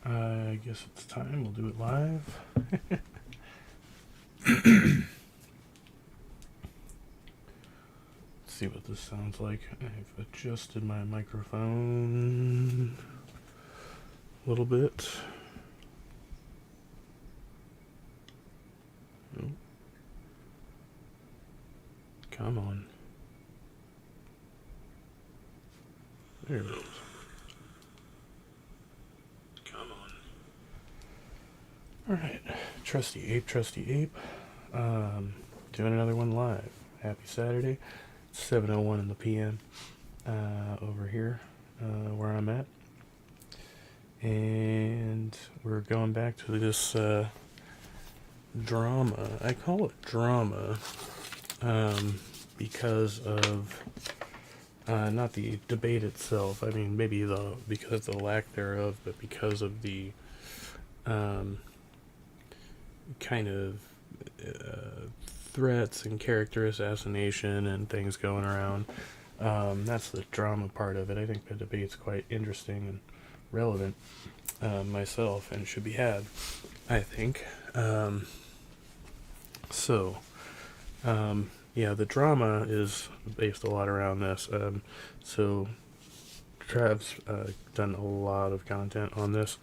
I guess it's time. We'll do it live. Let's see what this sounds like. I've adjusted my microphone a little bit. Oh. Come on. There it is. Come on. Alright. Trusty Ape. Doing another one live. Happy Saturday. It's 7:01 in the PM over here where I'm at. And we're going back to this drama. I call it drama because of not the debate itself. I mean, maybe because of the lack thereof, but because of the kind of threats and character assassination and things going around. That's the drama part of it. I think the debate's quite interesting and relevant myself, and should be had, I think. Yeah, the drama is based a lot around this. So Trav's done a lot of content on this.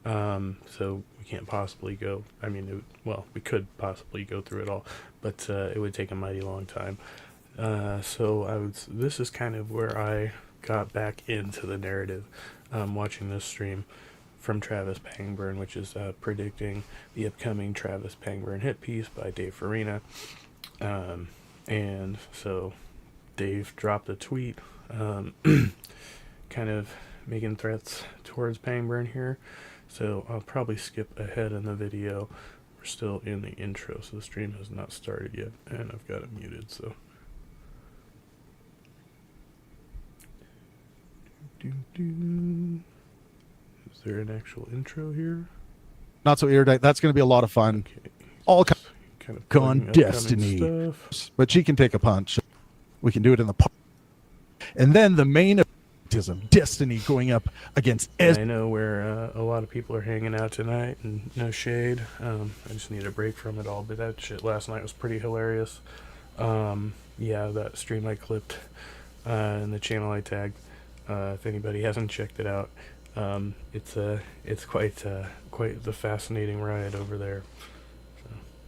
So we can't possibly go, I mean, we could possibly go through it all, but it would take a mighty long time. This is kind of where I got back into the narrative, watching this stream from Travis Pangburn, which is predicting the upcoming Travis Pangburn hit piece by Dave Farina. And so Dave dropped a tweet, kind of making threats towards Pangburn here. So I'll probably skip ahead in the video. We're still in the intro, so the stream has not started yet, and I've got it muted, so. Is there an actual intro here? Not so erudite. That's going to be a lot of fun. Okay. All kind of on Destiny. stuff. But she can take a punch. We can do it in the park. And then the main event, Destiny going up against I know where a lot of people are hanging out tonight, and no shade. I just need a break from it all, but that shit last night was pretty hilarious. Yeah, that stream I clipped and the channel I tagged. If anybody hasn't checked it out, it's quite the fascinating ride over there.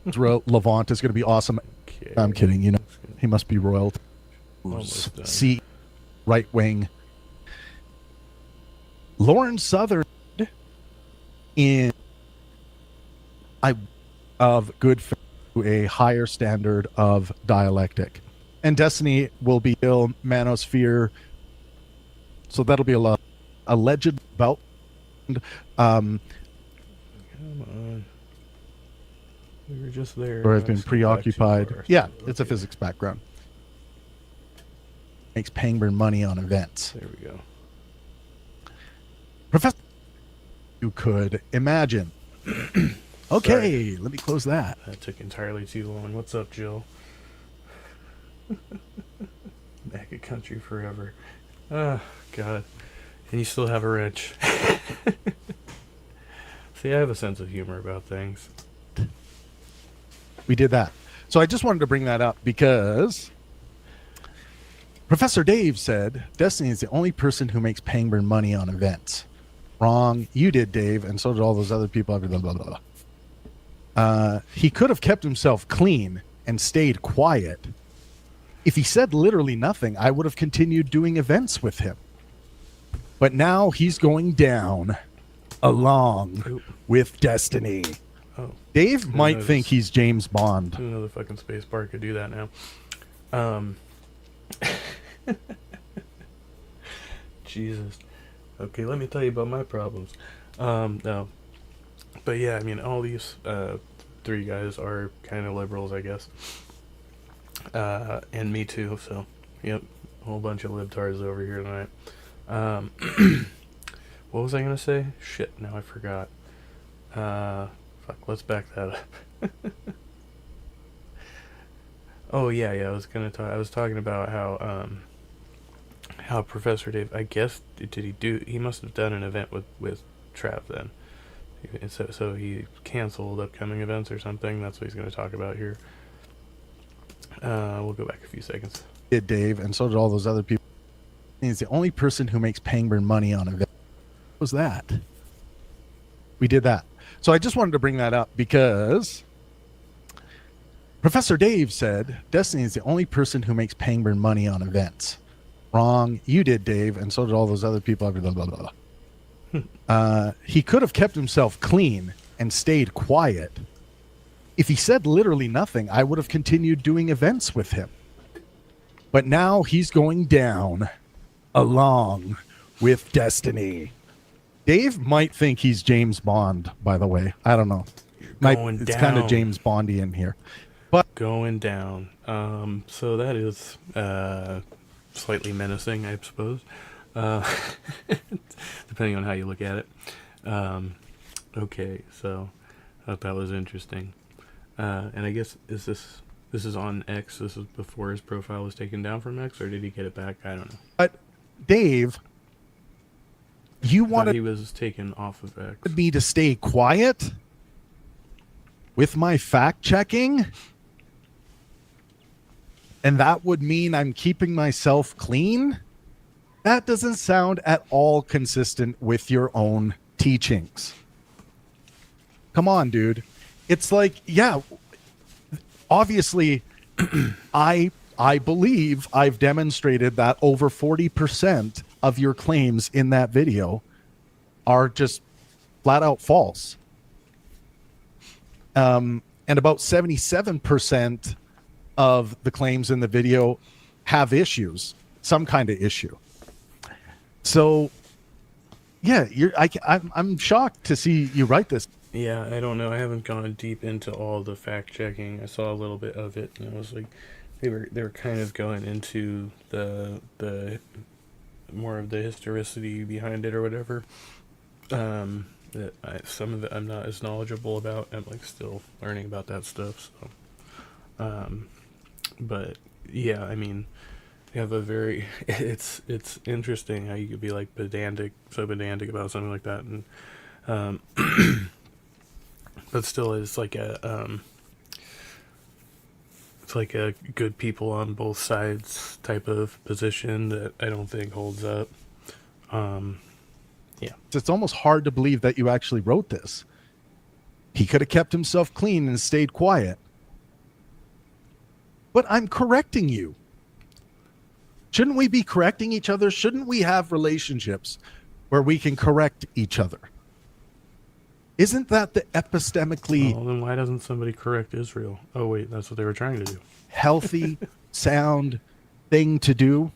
Levant is going to be awesome. Okay. I'm kidding. You know, he must be royalty. Almost done. See, right wing. Lauren Southern in of good to a higher standard of dialectic, and Destiny will be ill manosphere. So that'll be a alleged bout. Come on. We were just there. Or has been preoccupied. Yeah, it's a physics background. Makes Pangburn money on events. There we go. Professor, you could imagine. Okay, let me close that. That took entirely too long. What's up, Jill? Back at country forever. Oh, God. And you still have a wrench. See, I have a sense of humor about things. We did that. So I just wanted to bring that up because Professor Dave said Destiny is the only person who makes Pangburn money on events. Wrong. You did, Dave, and so did all those other people. Blah, blah, blah, blah. He could have kept himself clean and stayed quiet. If he said literally nothing, I would have continued doing events with him. But now he's going down along with Destiny. Oh. Dave might think he's James Bond. Another fucking space bar could do that now. Jesus. Okay, let me tell you about my problems. No. But yeah, I mean, all these three guys are kind of liberals, I guess. And me too, so, yep. A whole bunch of libtards over here tonight. What was I gonna say? Shit, now I forgot. Fuck, let's back that up. Oh yeah, I was talking about how Professor Dave, I guess, he must have done an event with Trav then. So he canceled upcoming events or something. That's what he's going to talk about here. We'll go back a few seconds. Did Dave, and so did all those other people. He's the only person who makes Pangburn money on events. What was that? We did that. So I just wanted to bring that up because Professor Dave said Destiny is the only person who makes Pangburn money on events. Wrong. You did, Dave, and so did all those other people. Blah, blah, blah, blah. He could have kept himself clean and stayed quiet. If he said literally nothing, I would have continued doing events with him. But now he's going down along with Destiny. Dave might think he's James Bond, by the way. I don't know. It's kind of James Bondian here. But going down. So that is slightly menacing, I suppose. Depending on how you look at it. Okay, so I thought that was interesting. And I guess this is on X. This is before his profile was taken down from X, or did he get it back? I don't know. But Dave, you wanted he was taken off of X. Me to stay quiet with my fact checking, and that would mean I'm keeping myself clean. That doesn't sound at all consistent with your own teachings. Come on, dude. It's like, yeah, obviously, I believe I've demonstrated that over 40% of your claims in that video are just flat out false. And about 77% of the claims in the video have issues, some kind of issue. So, yeah, I'm shocked to see you write this. Yeah, I don't know. I haven't gone deep into all the fact checking. I saw a little bit of it, and it was like they were kind of going into the more of the historicity behind it or whatever. Some of it I'm not as knowledgeable about. I'm like still learning about that stuff. So, but yeah, I mean, you have a very it's interesting how you could be like so pedantic about something like that, and but still it's like a good people on both sides type of position that I don't think holds up. Yeah, it's almost hard to believe that you actually wrote this. He could have kept himself clean and stayed quiet. But I'm correcting you. Shouldn't we be correcting each other? Shouldn't we have relationships where we can correct each other? Isn't that the epistemically... Well, then why doesn't somebody correct Israel? Oh, wait, that's what they were trying to do. Healthy, sound thing to do?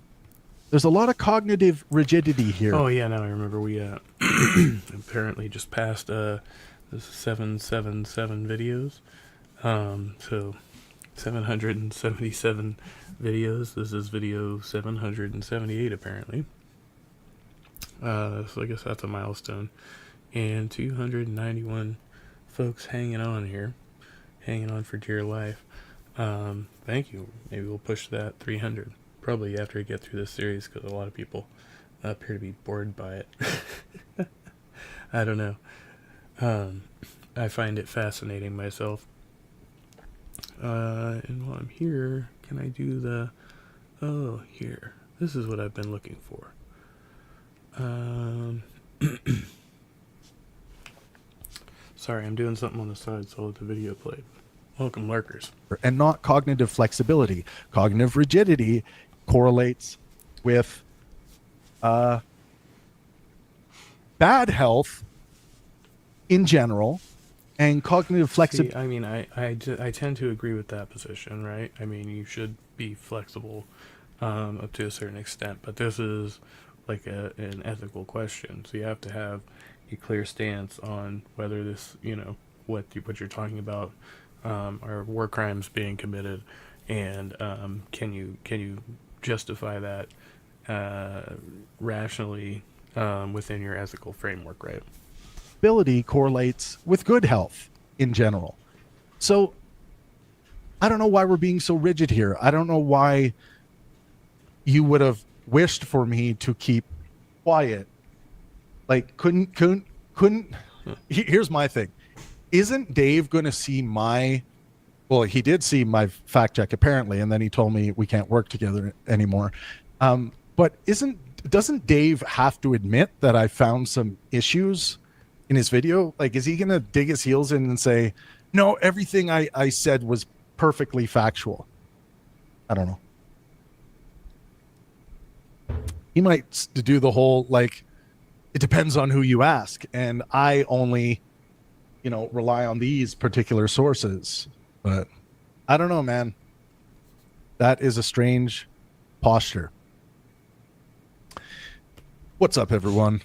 There's a lot of cognitive rigidity here. Oh, yeah, now I remember we apparently just passed the 777 videos. So 777 videos. This is video 778, apparently. So I guess that's a milestone. And 291 folks hanging on here, hanging on for dear life. Thank you. Maybe we'll push that 300 probably after we get through this series, because a lot of people appear to be bored by it. I don't know. I find it fascinating myself. And while I'm here, can I do the here, this is what I've been looking for. Sorry, I'm doing something on the side, so I'll let the video play. Welcome, lurkers. And not cognitive flexibility. Cognitive rigidity correlates with bad health in general, and cognitive flexibility. I mean, I tend to agree with that position, right? I mean, you should be flexible up to a certain extent, but this is like an ethical question, so you have to have a clear stance on whether this, what you're talking about are war crimes being committed, and can you justify that rationally within your ethical framework, right? Ability correlates with good health in general. So I don't know why we're being so rigid here. I don't know why you would have wished for me to keep quiet. Like couldn't Here's my thing. Isn't Dave going to see my, well, he did see my fact check apparently, and then he told me we can't work together anymore. But doesn't Dave have to admit that I found some issues in his video? Like, is he going to dig his heels in and say, no, everything I said was perfectly factual? I don't know. He might do the whole, like, it depends on who you ask, and I only, rely on these particular sources. But I don't know, man. That is a strange posture. What's up, everyone?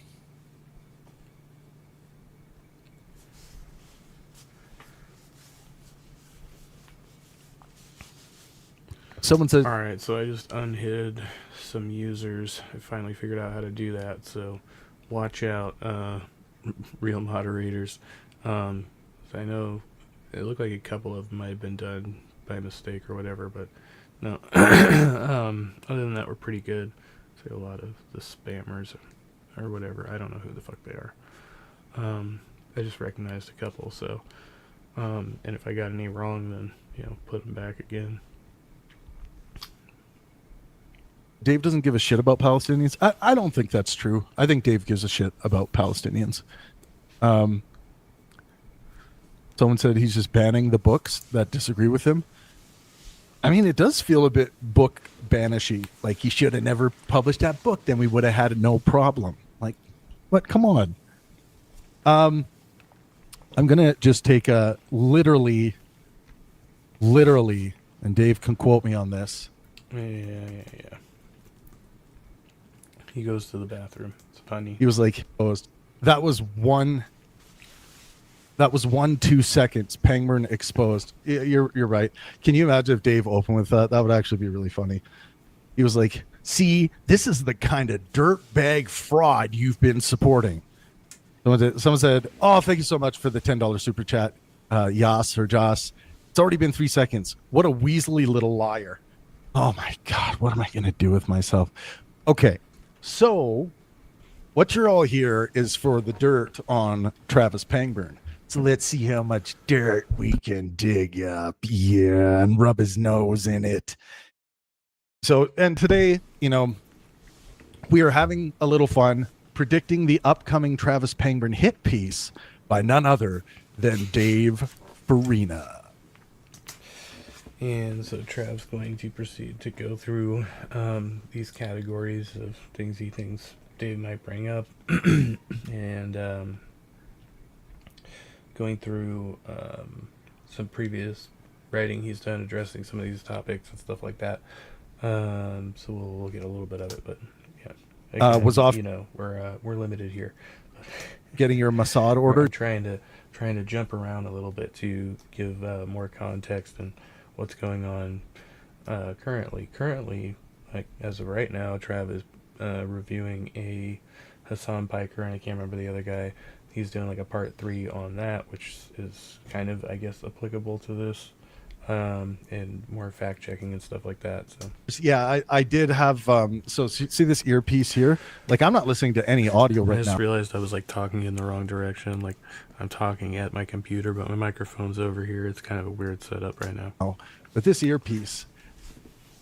Someone said, all right, so I just unhid some users. I finally figured out how to do that, so watch out, real moderators. I know it looked like a couple of them might have been done by mistake or whatever, but no. Other than that, we're pretty good. So a lot of the spammers or whatever, I don't know who the fuck they are. I just recognized a couple, so and if I got any wrong, then put them back again. Dave doesn't give a shit about Palestinians. I don't think that's true. I think Dave gives a shit about Palestinians. Someone said he's just banning the books that disagree with him. I mean, it does feel a bit book banishy. Like, he should have never published that book. Then we would have had no problem. Like, what? Come on. I'm going to just take a literally, and Dave can quote me on this. Yeah. He goes to the bathroom. It's funny. He was like, that was 2 seconds. Pangburn exposed. You're right. Can you imagine if Dave opened with that? That would actually be really funny. He was like, see, this is the kind of dirtbag fraud you've been supporting. Someone said, oh, thank you so much for the $10 super chat, Yas or Joss. It's already been 3 seconds. What a weaselly little liar. Oh my God, what am I going to do with myself? Okay, so what you're all here is for the dirt on Travis Pangburn. So let's see how much dirt we can dig up. Yeah, and rub his nose in it. So, and today, we are having a little fun predicting the upcoming Travis Pangburn hit piece by none other than Dave Farina. And so Trav's going to proceed to go through these categories of things he thinks Dave might bring up, and going through some previous writing he's done addressing some of these topics and stuff like that. So we'll get a little bit of it, but yeah, again, was off. We're limited here. Getting your Mossad order. We're trying to jump around a little bit to give more context and what's going on currently. Currently, like as of right now, Trav is reviewing a Hassan Piker, and I can't remember the other guy. He's doing like a part 3 on that, which is kind of, I guess, applicable to this, and more fact checking and stuff like that. So yeah, I did have so see this earpiece here? Like, I'm not listening to any audio right now. I just realized I was like talking in the wrong direction. Like, I'm talking at my computer, but my microphone's over here. It's kind of a weird setup right now. Oh, but this earpiece,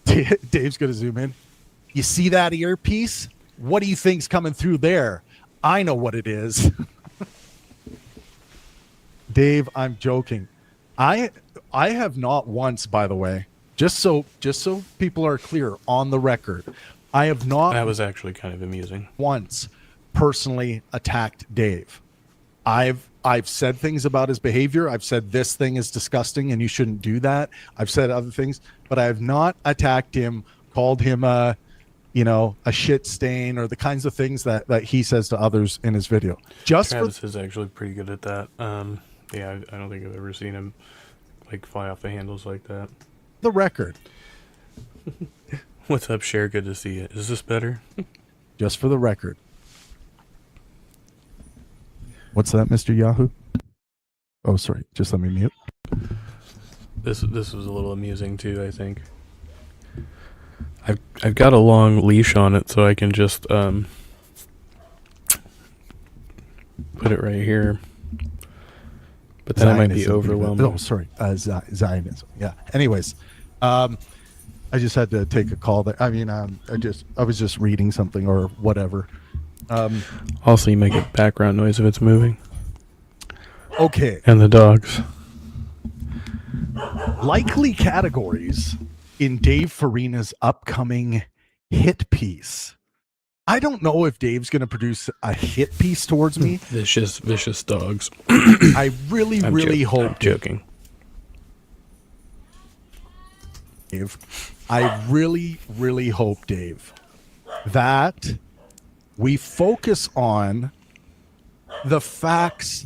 Dave's gonna zoom in. You see that earpiece? What do you think's coming through there? I know what it is. Dave, I'm joking. I have not once, by the way, just so people are clear on the record, I have not. That was actually kind of amusing. Once personally attacked Dave. I've said things about his behavior. I've said this thing is disgusting and you shouldn't do that. I've said other things, but I have not attacked him, called him a shit stain, or the kinds of things that he says to others in his video. Travis is actually pretty good at that. Yeah, I don't think I've ever seen him like fly off the handles like that. The record. What's up, Cher? Good to see you. Is this better? Just for the record. What's that, Mr. Yahoo? Oh, sorry. Just let me mute. This was a little amusing too, I think. I've got a long leash on it, so I can just put it right here. But then it might be Zionism. overwhelming. Oh, sorry, Zionism. Yeah. Anyways, I just had to take a call there. I mean, I was just reading something or whatever. Also, you make a background noise if it's moving. Okay. And the dogs. Likely categories in Dave Farina's upcoming hit piece. I don't know if Dave's going to produce a hit piece towards me. Vicious dogs. I really hope. I'm joking. Dave, I really hope, Dave, that we focus on the facts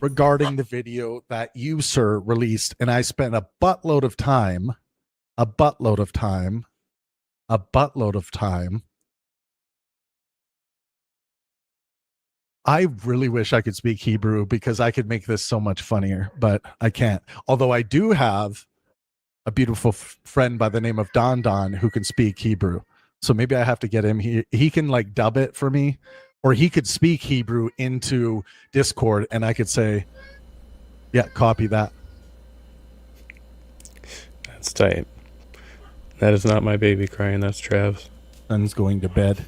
regarding the video that you, sir, released. And I spent a buttload of time. I really wish I could speak Hebrew because I could make this so much funnier, but I can't. Although I do have a beautiful friend by the name of Don Don who can speak Hebrew. So maybe I have to get him. He can like dub it for me, or he could speak Hebrew into Discord and I could say, yeah, copy that. That's tight. That is not my baby crying. That's Trav's. Son's going to bed.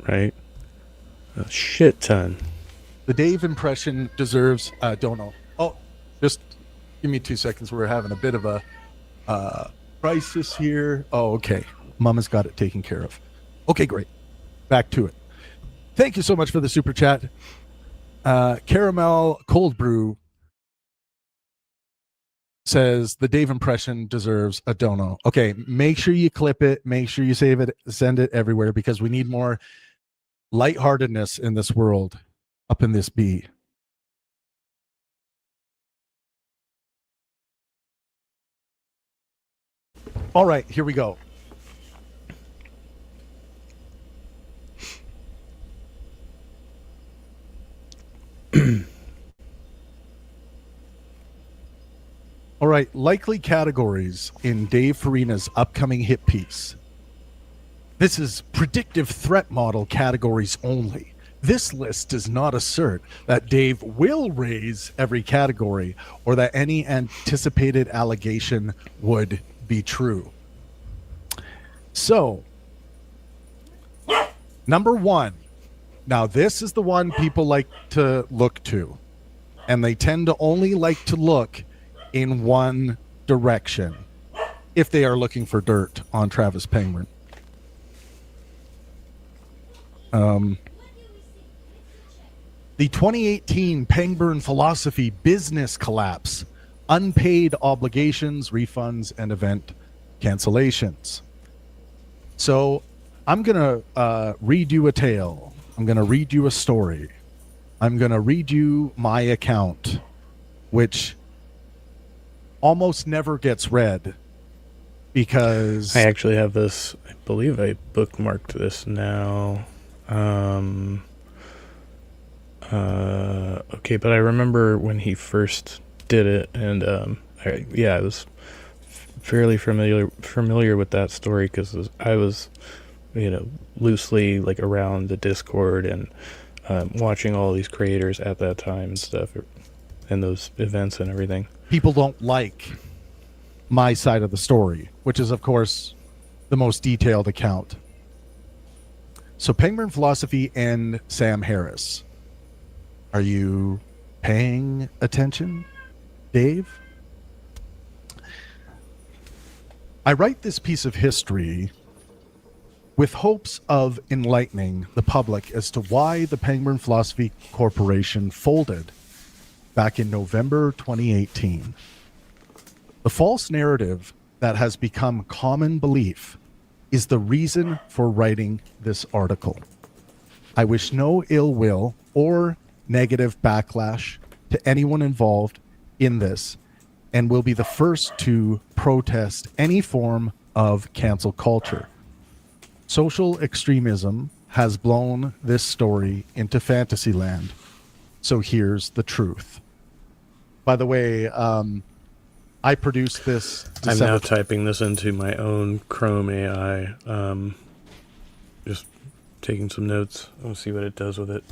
Right? A shit ton. The Dave impression deserves, don't know. Oh, just give me 2 seconds. We're having a bit of a crisis here. Oh, okay. Mama's got it taken care of. Okay, great. Back to it. Thank you so much for the super chat. Caramel Cold Brew says the Dave impression deserves a dono. Okay, make sure you clip it. Make sure you save it. Send it everywhere because we need more lightheartedness in this world, up in this bee. All right, here we go. All right, likely categories in Dave Farina's upcoming hit piece. This is predictive threat model categories only. This list does not assert that Dave will raise every category or that any anticipated allegation would be true. So, number one. Now, this is the one people like to look to, and they tend to only like to look in one direction if they are looking for dirt on Travis Pangburn. The 2018 Pangburn philosophy business collapse, unpaid obligations, refunds, and event cancellations. So I'm going to read you a tale. I'm going to read you a story. I'm going to read you my account, which almost never gets read because I actually have this. I believe I bookmarked this now. Okay, but I remember when he first did it, and I was fairly familiar with that story because I was, loosely like around the Discord and watching all these creators at that time and stuff, and those events and everything. People don't like my side of the story, which is, of course, the most detailed account. So Pangburn Philosophy and Sam Harris. Are you paying attention, Dave? I write this piece of history with hopes of enlightening the public as to why the Pangburn Philosophy Corporation folded back in November 2018. The false narrative that has become common belief is the reason for writing this article. I wish no ill will or negative backlash to anyone involved in this, and will be the first to protest any form of cancel culture. Social extremism has blown this story into fantasy land. So here's the truth. By the way, I produced this. I'm now typing this into my own Chrome AI. Just taking some notes. We'll see what it does with it.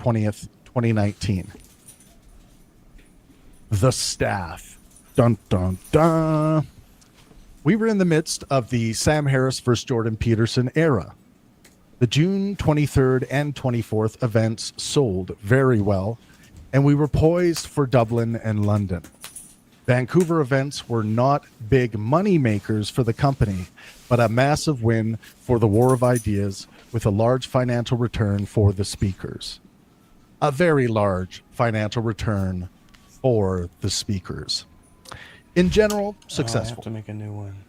20th, 2019. The staff. Dun, dun, dun. We were in the midst of the Sam Harris versus Jordan Peterson era. The June 23rd and 24th events sold very well, and we were poised for Dublin and London. Vancouver events were not big money makers for the company, but a massive win for the War of Ideas with a large financial return for the speakers. A very large financial return for the speakers. In general, successful. I have to make a new one.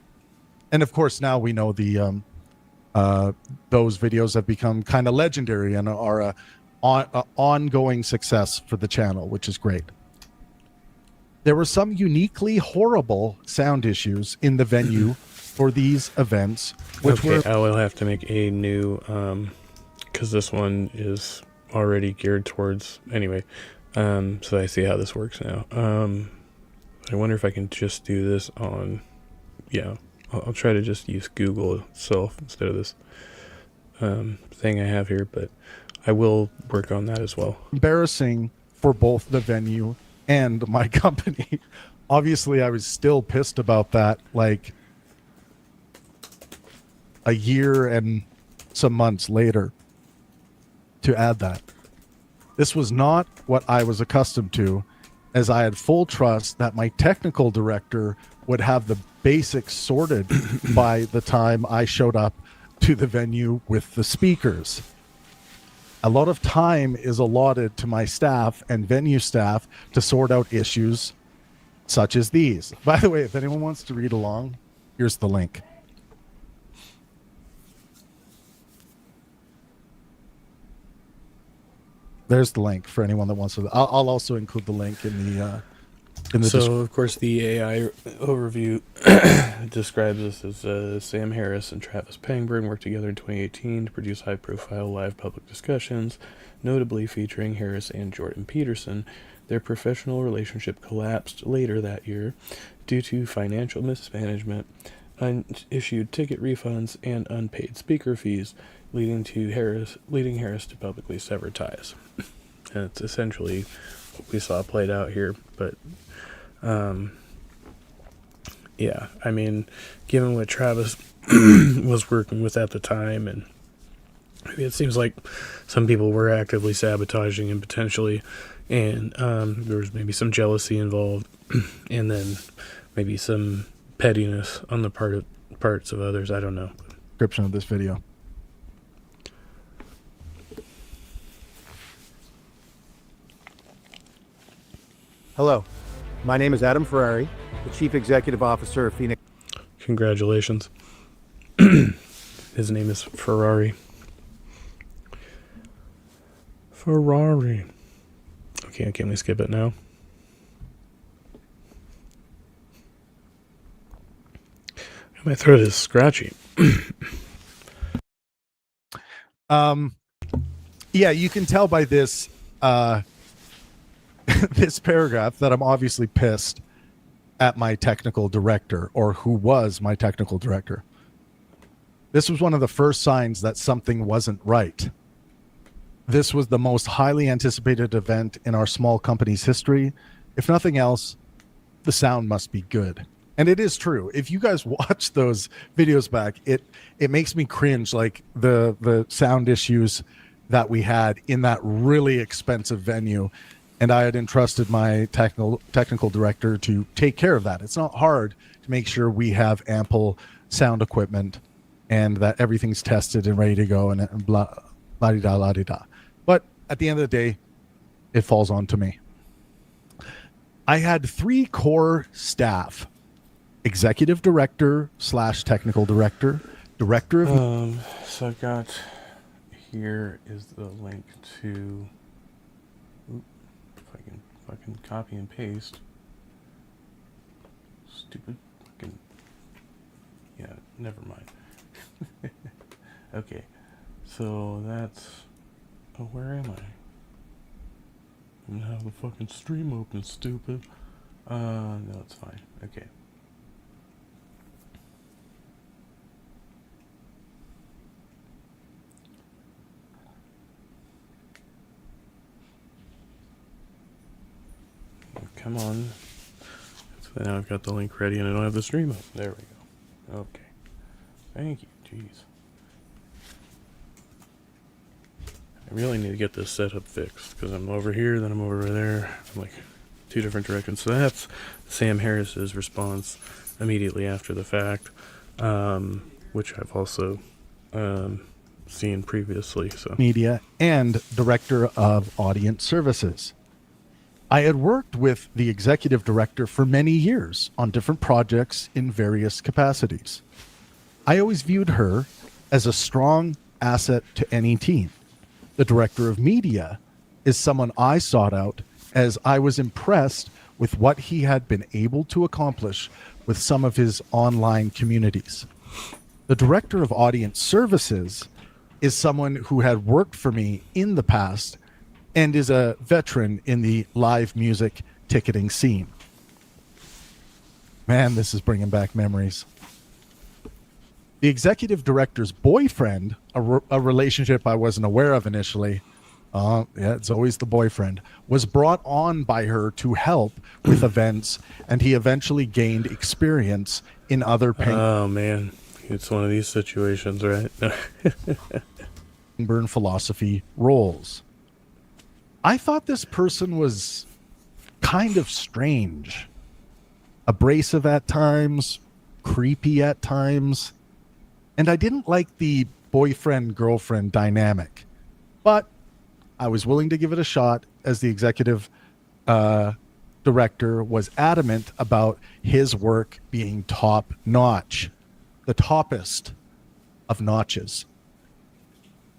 And of course, now we know the those videos have become kind of legendary and are a ongoing success for the channel, which is great. There were some uniquely horrible sound issues in the venue for these events, which were... I will have to make a new, because this one is already geared towards... Anyway, so I see how this works now. I wonder if I can just do this on... Yeah, I'll try to just use Google itself instead of this thing I have here, but I will work on that as well. Embarrassing for both the venue and my company. Obviously, I was still pissed about that, like a year and some months later, to add that. This was not what I was accustomed to, as I had full trust that my technical director would have the basics sorted by the time I showed up to the venue with the speakers. A lot of time is allotted to my staff and venue staff to sort out issues such as these. By the way, if anyone wants to read along, here's the link. There's the link for anyone that wants to. I'll also include the link in the So, of course, the AI overview describes this as Sam Harris and Travis Pangburn worked together in 2018 to produce high-profile live public discussions, notably featuring Harris and Jordan Peterson. Their professional relationship collapsed later that year due to financial mismanagement, unissued ticket refunds, and unpaid speaker fees, leading Harris to publicly sever ties. And it's essentially what we saw played out here, but yeah, I mean, given what Travis was working with at the time, and it seems like some people were actively sabotaging him potentially, and there was maybe some jealousy involved, and then maybe some pettiness on the parts of others. I don't know. Description of this video. Hello, my name is Adam Ferrari, the Chief Executive Officer of Phoenix. Congratulations. His name is Ferrari. Ferrari. Okay, can we skip it now? My throat is scratchy. Yeah, you can tell by this this paragraph that I'm obviously pissed at my technical director, or who was my technical director. This was one of the first signs that something wasn't right. This was the most highly anticipated event in our small company's history. If nothing else, the sound must be good. And it is true. If you guys watch those videos back, it makes me cringe, like the sound issues that we had in that really expensive venue. And I had entrusted my technical director to take care of that. It's not hard to make sure we have ample sound equipment and that everything's tested and ready to go and blah, la-di-da, la-di-da. But at the end of the day, it falls on to me. I had 3 core staff: executive director / technical director, director of... So I've got... Here is the link to... If I can copy and paste. Stupid fucking... Yeah, never mind. Okay, so that's... Oh, where am I? I'm gonna have the fucking stream open, stupid. No, it's fine. Okay. come on. So now I've got the link ready and I don't have the stream up. There we go. Okay. Thank you. Jeez. I really need to get this setup fixed because I'm over here, then I'm over there. I'm like two different directions. So that's Sam Harris's response immediately after the fact, which I've also seen previously. So Media and Director of Audience Services. I had worked with the executive director for many years on different projects in various capacities. I always viewed her as a strong asset to any team. The director of media is someone I sought out as I was impressed with what he had been able to accomplish with some of his online communities. The director of audience services is someone who had worked for me in the past and is a veteran in the live music ticketing scene. Man, this is bringing back memories. The executive director's boyfriend, a relationship I wasn't aware of initially, it's always the boyfriend, was brought on by her to help with events, and he eventually gained experience in other oh man, it's one of these situations, right? Pangburn philosophy roles. I thought this person was kind of strange, abrasive at times, creepy at times, and I didn't like the boyfriend-girlfriend dynamic, but I was willing to give it a shot as the executive director was adamant about his work being top-notch, the toppest of notches.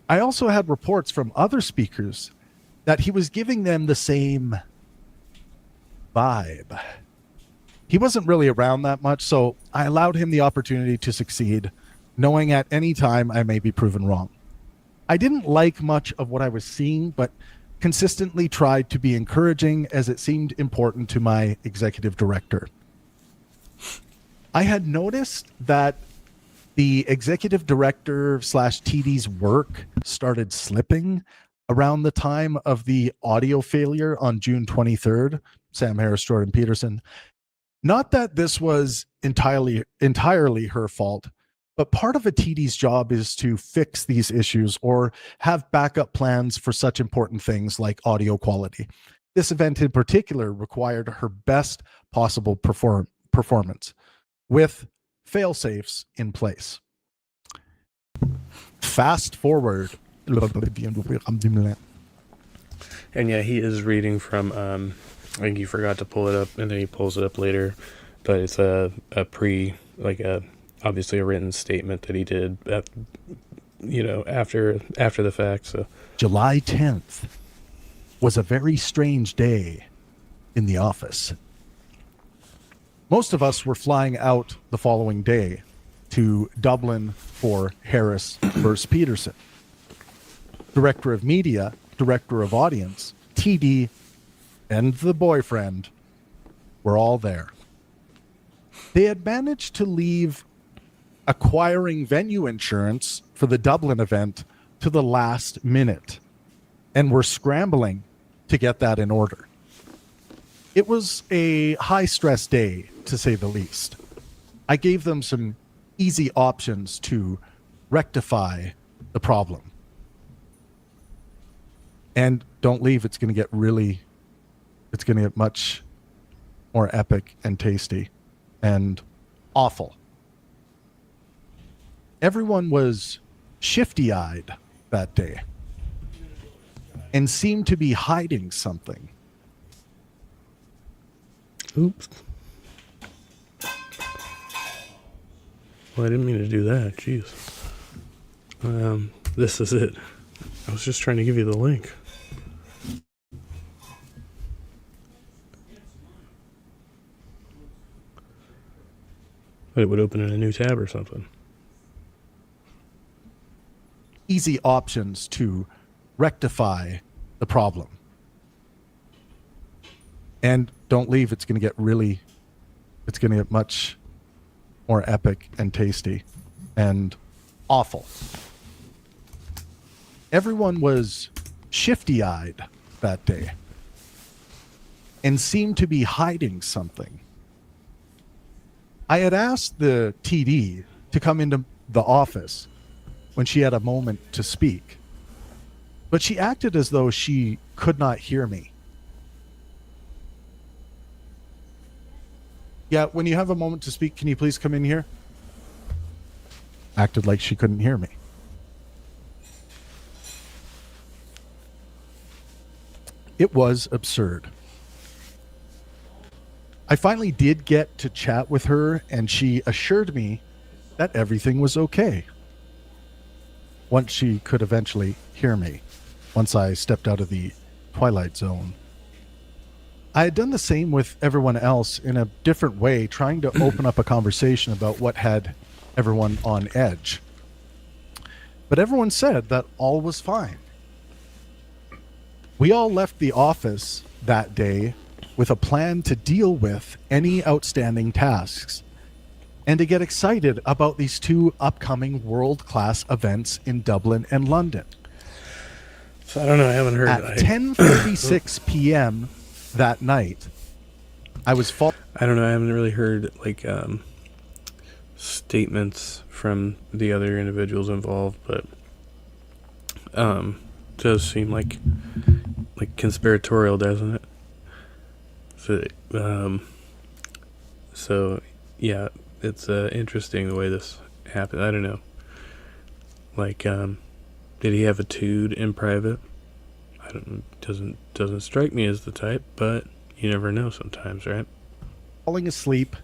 I also had reports from other speakers that he was giving them the same vibe. He wasn't really around that much, so I allowed him the opportunity to succeed, knowing at any time I may be proven wrong. I didn't like much of what I was seeing, but consistently tried to be encouraging as it seemed important to my executive director. I had noticed that the executive director / TD's work started slipping around the time of the audio failure on June 23rd, Sam Harris, Jordan Peterson. Not that this was entirely her fault, but part of a TD's job is to fix these issues or have backup plans for such important things like audio quality. This event in particular required her best possible performance with fail-safes in place. Fast forward. And yeah, he is reading from, I think he forgot to pull it up and then he pulls it up later, but it's obviously a written statement that he did after the fact. So July 10th was a very strange day in the office. Most of us were flying out the following day to Dublin for Harris versus Peterson. Director of Media, Director of Audience, TD, and the boyfriend were all there. They had managed to leave acquiring venue insurance for the Dublin event to the last minute and were scrambling to get that in order. It was a high-stress day, to say the least. I gave them some easy options to rectify the problem. And don't leave, it's going to get much more epic and tasty and awful. Everyone was shifty-eyed that day and seemed to be hiding something. Oops. Well, I didn't mean to do that. Jeez. This is it. I was just trying to give you the link. But it would open in a new tab or something. Easy options to rectify the problem. And don't leave, it's going to get much more epic and tasty and awful. Everyone was shifty-eyed that day and seemed to be hiding something. I had asked the TD to come into the office when she had a moment to speak, but she acted as though she could not hear me. Yeah, when you have a moment to speak, can you please come in here? Acted like she couldn't hear me. It was absurd. I finally did get to chat with her, and she assured me that everything was okay. Once she could eventually hear me, once I stepped out of the twilight zone. I had done the same with everyone else in a different way, trying to open up a conversation about what had everyone on edge. But everyone said that all was fine. We all left the office that day with a plan to deal with any outstanding tasks and to get excited about these two upcoming world-class events in Dublin and London. So I don't know. I haven't heard. At 10:56 p.m. that night, I was I don't know. I haven't really heard like statements from the other individuals involved, but does seem like conspiratorial, doesn't it? So yeah, it's interesting the way this happened. I don't know. Like, did he have a tood in private? I don't. Doesn't strike me as the type, but you never know sometimes, right? falling asleep.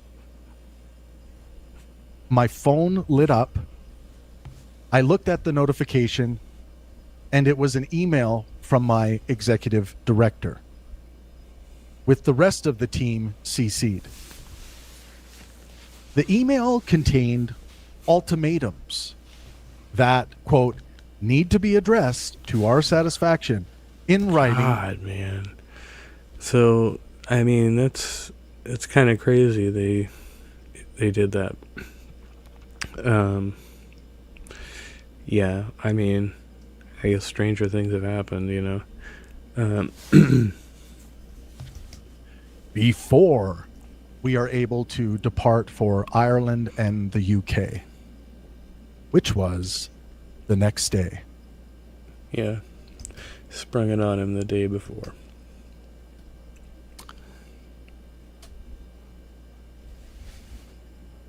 My phone lit up. I looked at the notification, and it was an email from my executive director, with the rest of the team CC'd. The email contained ultimatums that, quote, need to be addressed to our satisfaction in writing. God, man. So, I mean, it's kind of crazy they did that. Yeah, I mean, I guess stranger things have happened, you know. Before we are able to depart for Ireland and the UK, which was the next day. Yeah, sprung it on him the day before.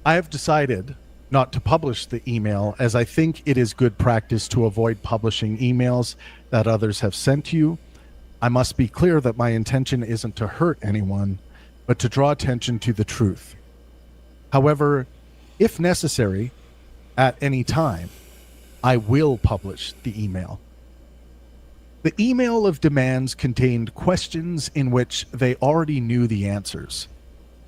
I have decided not to publish the email, as I think it is good practice to avoid publishing emails that others have sent you. I must be clear that my intention isn't to hurt anyone, but to draw attention to the truth. However, if necessary, at any time, I will publish the email. The email of demands contained questions in which they already knew the answers,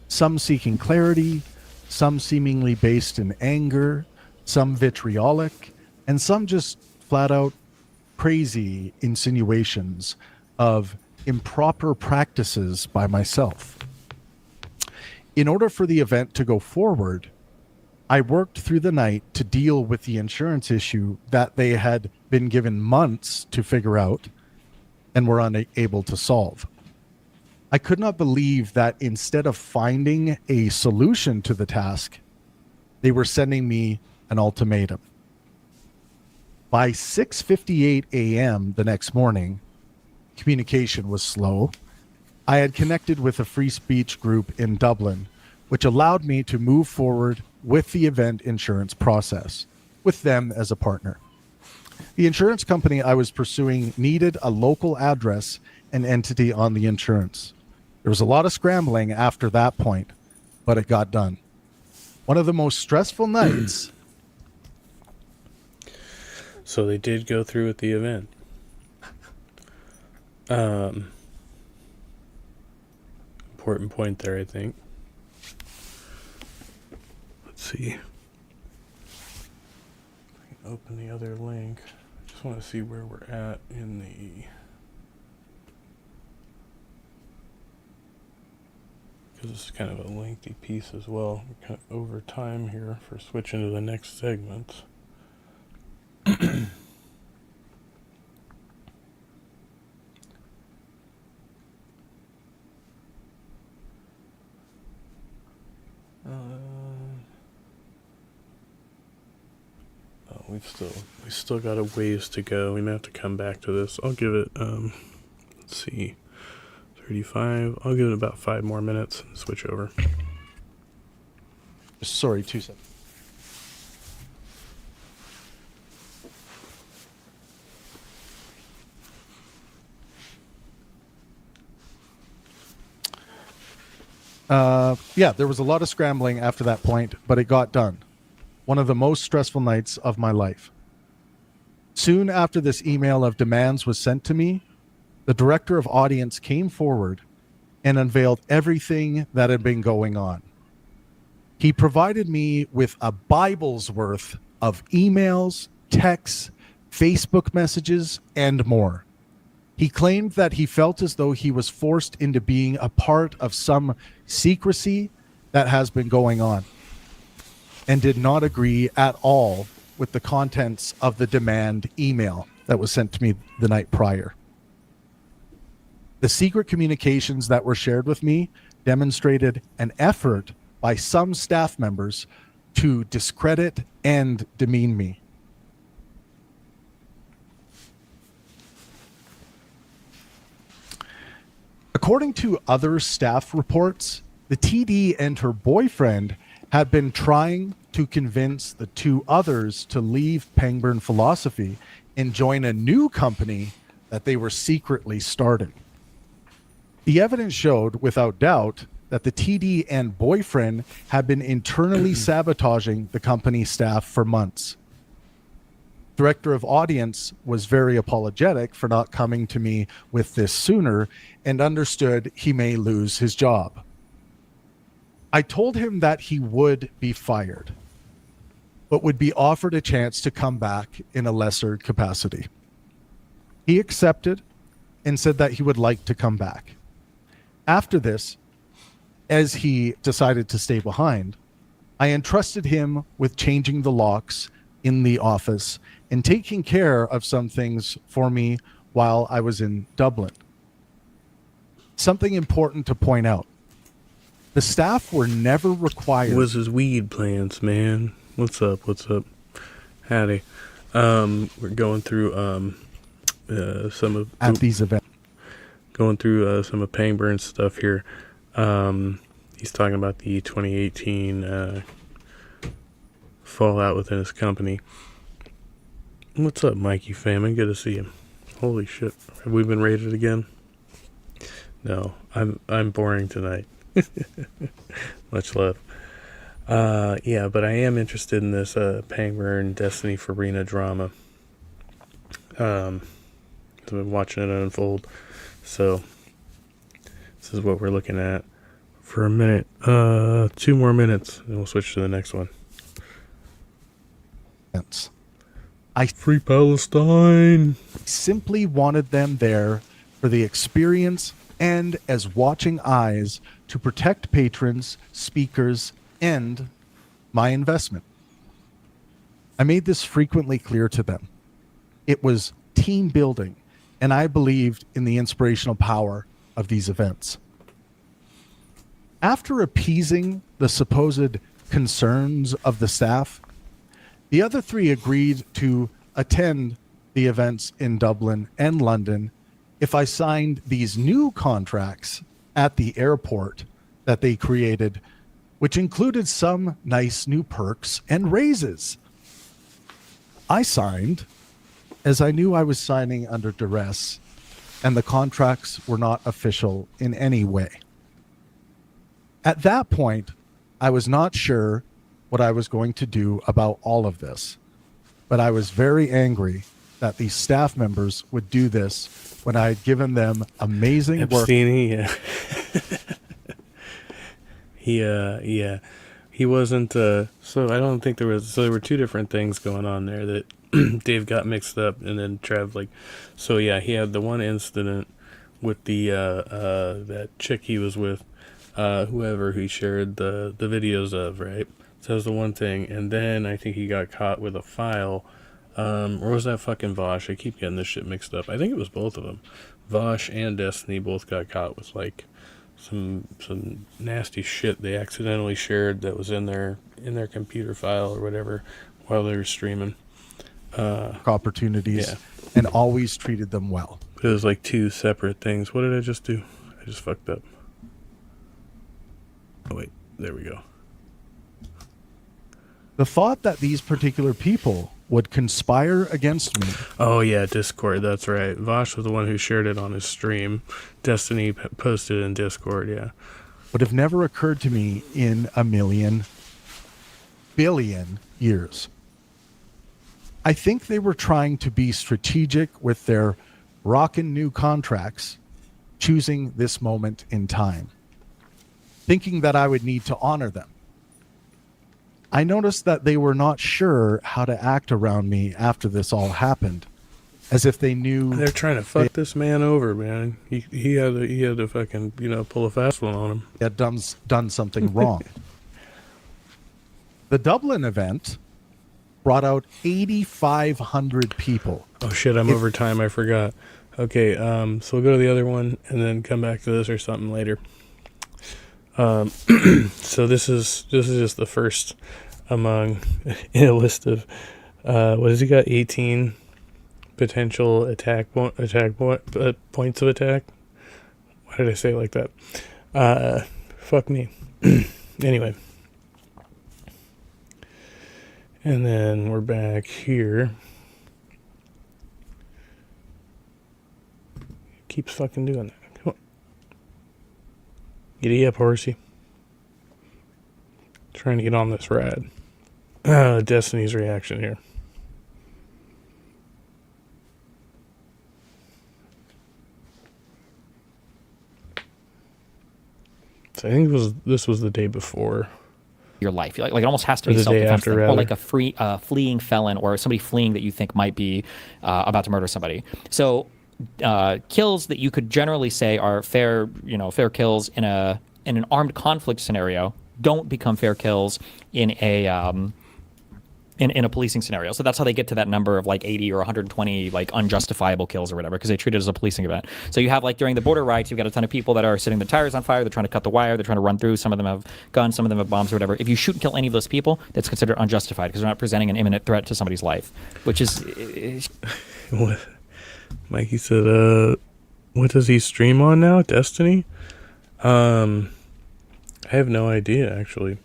some seeking clarity, some seemingly based in anger, some vitriolic, and some just flat out crazy insinuations of improper practices by myself. In order for the event to go forward, I worked through the night to deal with the insurance issue that they had been given months to figure out and were unable to solve. I could not believe that instead of finding a solution to the task, they were sending me an ultimatum. By 6:58 a.m. the next morning, communication was slow. I had connected with a free speech group in Dublin, which allowed me to move forward with the event insurance process, with them as a partner. The insurance company I was pursuing needed a local address and entity on the insurance. There was a lot of scrambling after that point, but it got done. One of the most stressful nights. So they did go through with the event. Important point there, I think. Let's see. I can open the other link. Just want to see where we're at in the... Because this is kind of a lengthy piece as well. We're kind of over time here for switching to the next segment. we still got a ways to go. We may have to come back to this. I'll give it let's see, 35. I'll give it about 5 more minutes and switch over. Sorry, 2 seconds. Yeah, there was a lot of scrambling after that point, but it got done. One of the most stressful nights of my life. Soon after this email of demands was sent to me, the director of audience came forward and unveiled everything that had been going on. He provided me with a Bible's worth of emails, texts, Facebook messages, and more. He claimed that he felt as though he was forced into being a part of some secrecy that has been going on, and did not agree at all with the contents of the demand email that was sent to me the night prior. The secret communications that were shared with me demonstrated an effort by some staff members to discredit and demean me. According to other staff reports, the TD and her boyfriend had been trying to convince the 2 others to leave Pangburn Philosophy and join a new company that they were secretly starting. The evidence showed, without doubt, that the TD and boyfriend had been internally sabotaging the company staff for months. Director of audience was very apologetic for not coming to me with this sooner and understood he may lose his job. I told him that he would be fired, but would be offered a chance to come back in a lesser capacity. He accepted and said that he would like to come back. After this, as he decided to stay behind, I entrusted him with changing the locks in the office and taking care of some things for me while I was in Dublin. Something important to point out. The staff were never required. What was his weed plans, man? What's up? Howdy. We're going through some of at these events. Going through some of Pangburn's stuff here. He's talking about the 2018 fallout within his company. What's up, Mikey family? Good to see you. Holy shit. Have we been raided again? No, I'm boring tonight. Much love. Yeah, but I am interested in this Pangburn Destiny Farina drama. I've been watching it unfold. So this is what we're looking at for a minute. 2 more minutes, and we'll switch to the next one. Free Palestine. Simply wanted them there for the experience and as watching eyes to protect patrons, speakers, and my investment. I made this frequently clear to them. It was team building, and I believed in the inspirational power of these events. After appeasing the supposed concerns of the staff, the other 3 agreed to attend the events in Dublin and London if I signed these new contracts at the airport that they created, which included some nice new perks and raises. I signed as I knew I was signing under duress, and the contracts were not official in any way. At that point, I was not sure what I was going to do about all of this, but I was very angry that these staff members would do this when I had given them amazing work. Yeah. He wasn't, so I don't think there were 2 different things going on there that Dave got mixed up, and then Trev, so yeah, he had the one incident with the, that chick he was with, whoever he shared the videos of, right? So that was the one thing, and then I think he got caught with a file, or was that fucking Vosh? I keep getting this shit mixed up. I think it was both of them. Vosh and Destiny both got caught with, some nasty shit they accidentally shared that was in their computer file or whatever while they were streaming. opportunities Yeah. and always treated them well. It was like two separate things. What did I just do? I just fucked up. Oh, wait. There we go. The thought that these particular people would conspire against me. Oh, yeah, Discord. That's right. Vosh was the one who shared it on his stream. Destiny posted in Discord, yeah. Would have never occurred to me in a million billion years. I think they were trying to be strategic with their rockin' new contracts, choosing this moment in time, thinking that I would need to honor them. I noticed that they were not sure how to act around me after this all happened, as if they knew. They're trying to fuck this man over, man. He had to fucking, pull a fast one on him. Had done something wrong. The Dublin event brought out 8,500 people. Oh shit, I'm over time, I forgot. Okay, so we'll go to the other one and then come back to this or something later. So this is just the first among in a list of what has he got? 18 potential points of attack. Why did I say it like that? Fuck me. Anyway. And then we're back here. Keeps fucking doing that. Come on. Giddy up, horsey. Trying to get on this ride. Destiny's reaction here. So I think this was the day before. Your life, like it almost has to be the day self-defense after, thing, or rather. like a fleeing felon or somebody fleeing that you think might be about to murder somebody. So kills that you could generally say are fair kills in an armed conflict scenario don't become fair kills in a in a policing scenario. So that's how they get to that number of like 80 or 120 like unjustifiable kills or whatever, because they treat it as a policing event. So you have like during the border riots, you've got a ton of people that are setting the tires on fire, they're trying to cut the wire, they're trying to run through, some of them have guns, some of them have bombs or whatever. If you shoot and kill any of those people, that's considered unjustified because they're not presenting an imminent threat to somebody's life, which is... What? Mikey said, what does he stream on now? Destiny? I have no idea, actually.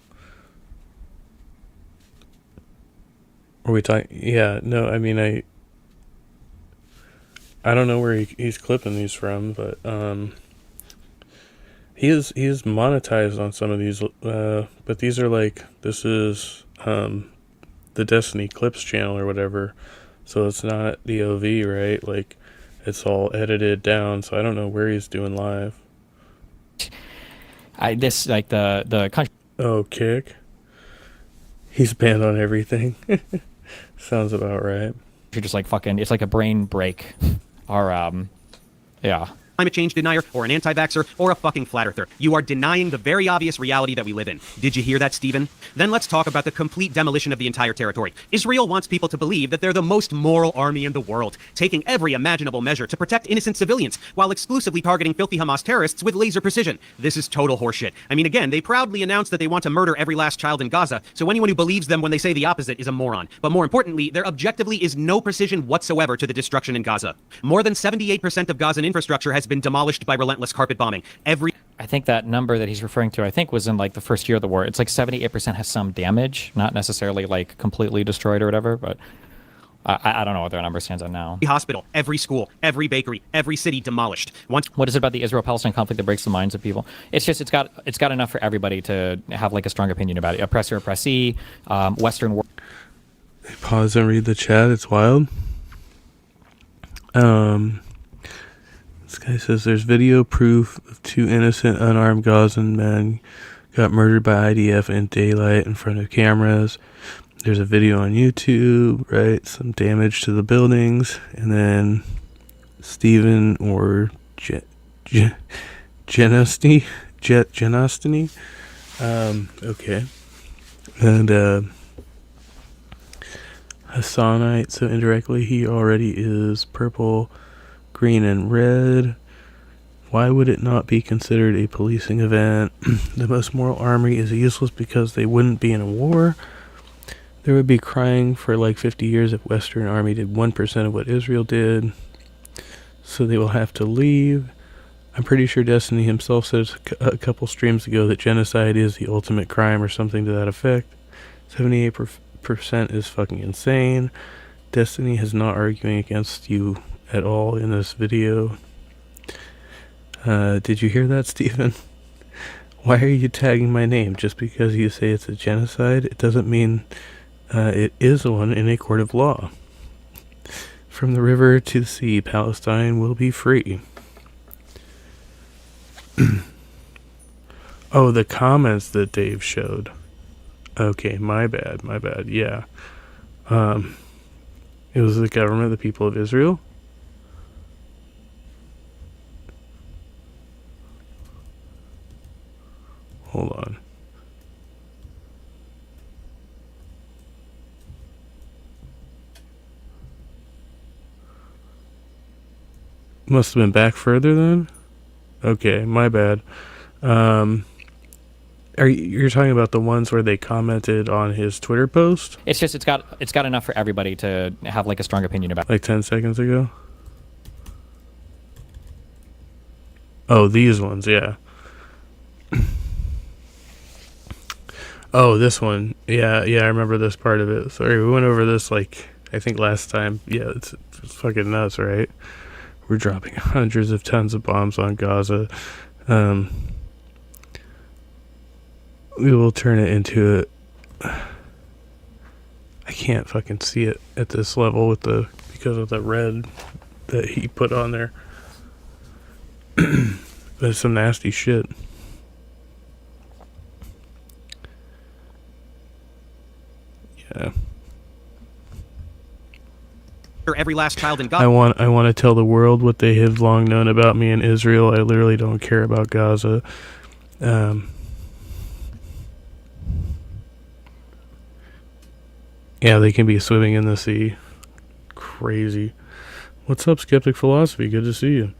Are we talking? Yeah, no, I mean, I don't know where he's clipping these from, but he is monetized on some of these, but these are like, this is the Destiny Clips channel or whatever, so it's not the OV, right? Like, it's all edited down, so I don't know where he's doing live. The country. Oh, Kick. He's banned on everything. Sounds about right. You're just like fucking, it's like a brain break. Or, yeah. Climate change denier, or an anti-vaxxer, or a fucking flat earther. You are denying the very obvious reality that we live in. Did you hear that, Stephen? Then let's talk about the complete demolition of the entire territory. Israel wants people to believe that they're the most moral army in the world, taking every imaginable measure to protect innocent civilians, while exclusively targeting filthy Hamas terrorists with laser precision. This is total horseshit. I mean, again, they proudly announced that they want to murder every last child in Gaza, so anyone who believes them when they say the opposite is a moron. But more importantly, there objectively is no precision whatsoever to the destruction in Gaza. More than 78% of Gazan infrastructure has been demolished by relentless carpet bombing. I think that number that he's referring to, I think, was in like the first year of the war. It's like 78% has some damage, not necessarily like completely destroyed or whatever, but I don't know what their number stands on now. Hospital, every school, every bakery, every city demolished. What is it about the Israel-Palestine conflict that breaks the minds of people? It's just it's got enough for everybody to have like a strong opinion about it. Oppressor, oppressee, Western world. Pause and read the chat. It's wild. This guy says there's video proof of 2 innocent unarmed Gazan men got murdered by IDF in daylight in front of cameras. There's a video on YouTube, right? Some damage to the buildings. And then Stephen or Genostiny. Okay. And Hassanite, so indirectly he already is purple, green, and red. Why would it not be considered a policing event? The most moral army is useless because they wouldn't be in a war. There would be crying for like 50 years if Western Army did 1% of what Israel did. So they will have to leave. I'm pretty sure Destiny himself said a couple streams ago that genocide is the ultimate crime or something to that effect. 78% is fucking insane. Destiny is not arguing against you at all in this video. Did you hear that, Stephen? Why are you tagging my name? Just because you say it's a genocide, it doesn't mean it is one in a court of law. From the river to the sea, Palestine will be free. Oh, the comments that Dave showed. Okay, my bad, yeah. It was the government of the people of Israel. Hold on. Must have been back further then? Okay, my bad. You're talking about the ones where they commented on his Twitter post? It's just it's got enough for everybody to have like a strong opinion about. Like 10 seconds ago? Oh, these ones, yeah. Oh, this one. Yeah, I remember this part of it. Sorry, we went over this like I think last time. Yeah, it's fucking nuts, right? We're dropping hundreds of tons of bombs on Gaza. We will turn it into I can't fucking see it at this level because of the red that he put on there. But it's some nasty shit. Yeah. Every last child in Gaza. I want to tell the world what they have long known about me in Israel. I literally don't care about Gaza. Yeah, they can be swimming in the sea. Crazy. What's up, Skeptic Philosophy? Good to see you.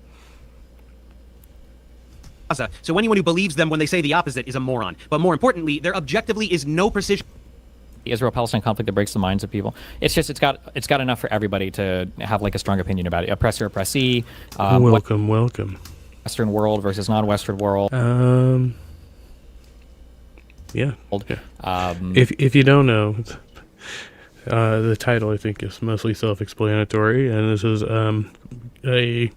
So anyone who believes them when they say the opposite is a moron. But more importantly, there objectively is no precision. The Israel-Palestine conflict that breaks the minds of people. It's just it's got enough for everybody to have like a strong opinion about it. Oppressor, oppressee. Welcome. Western world versus non-Western world. Yeah. If you don't know, the title I think is mostly self-explanatory, and this is a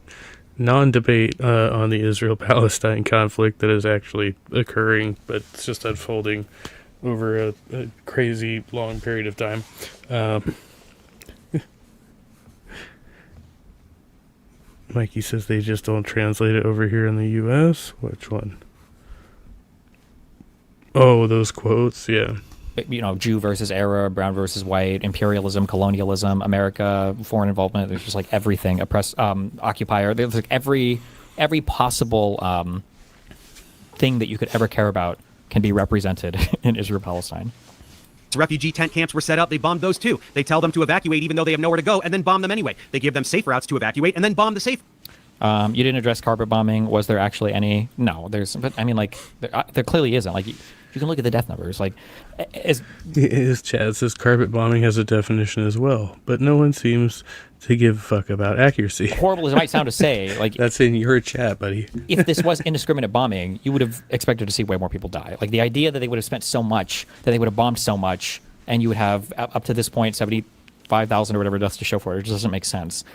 non-debate on the Israel-Palestine conflict that is actually occurring, but it's just unfolding over a crazy long period of time. Mikey says they just don't translate it over here in the U.S. Which one? Oh, those quotes, yeah. You know, Jew versus Arab, brown versus white, imperialism, colonialism, America, foreign involvement. There's just like everything. Occupier. There's like every possible thing that you could ever care about can be represented in Israel-Palestine. Refugee tent camps were set up. They bombed those too. They tell them to evacuate even though they have nowhere to go, and then bomb them anyway. They give them safe routes to evacuate, and then bomb the safe. You didn't address carpet bombing. Was there actually any? No, but I mean, like, there clearly isn't. Like, you can look at the death numbers. Like, Chad says carpet bombing has a definition as well, but no one seems to give a fuck about accuracy. Horrible as it might sound to say, like that's in your chat, buddy. If this was indiscriminate bombing, you would have expected to see way more people die. Like the idea that they would have spent so much, that they would have bombed so much, and you would have up to this point 75,000 or whatever deaths to show for it. It just doesn't make sense.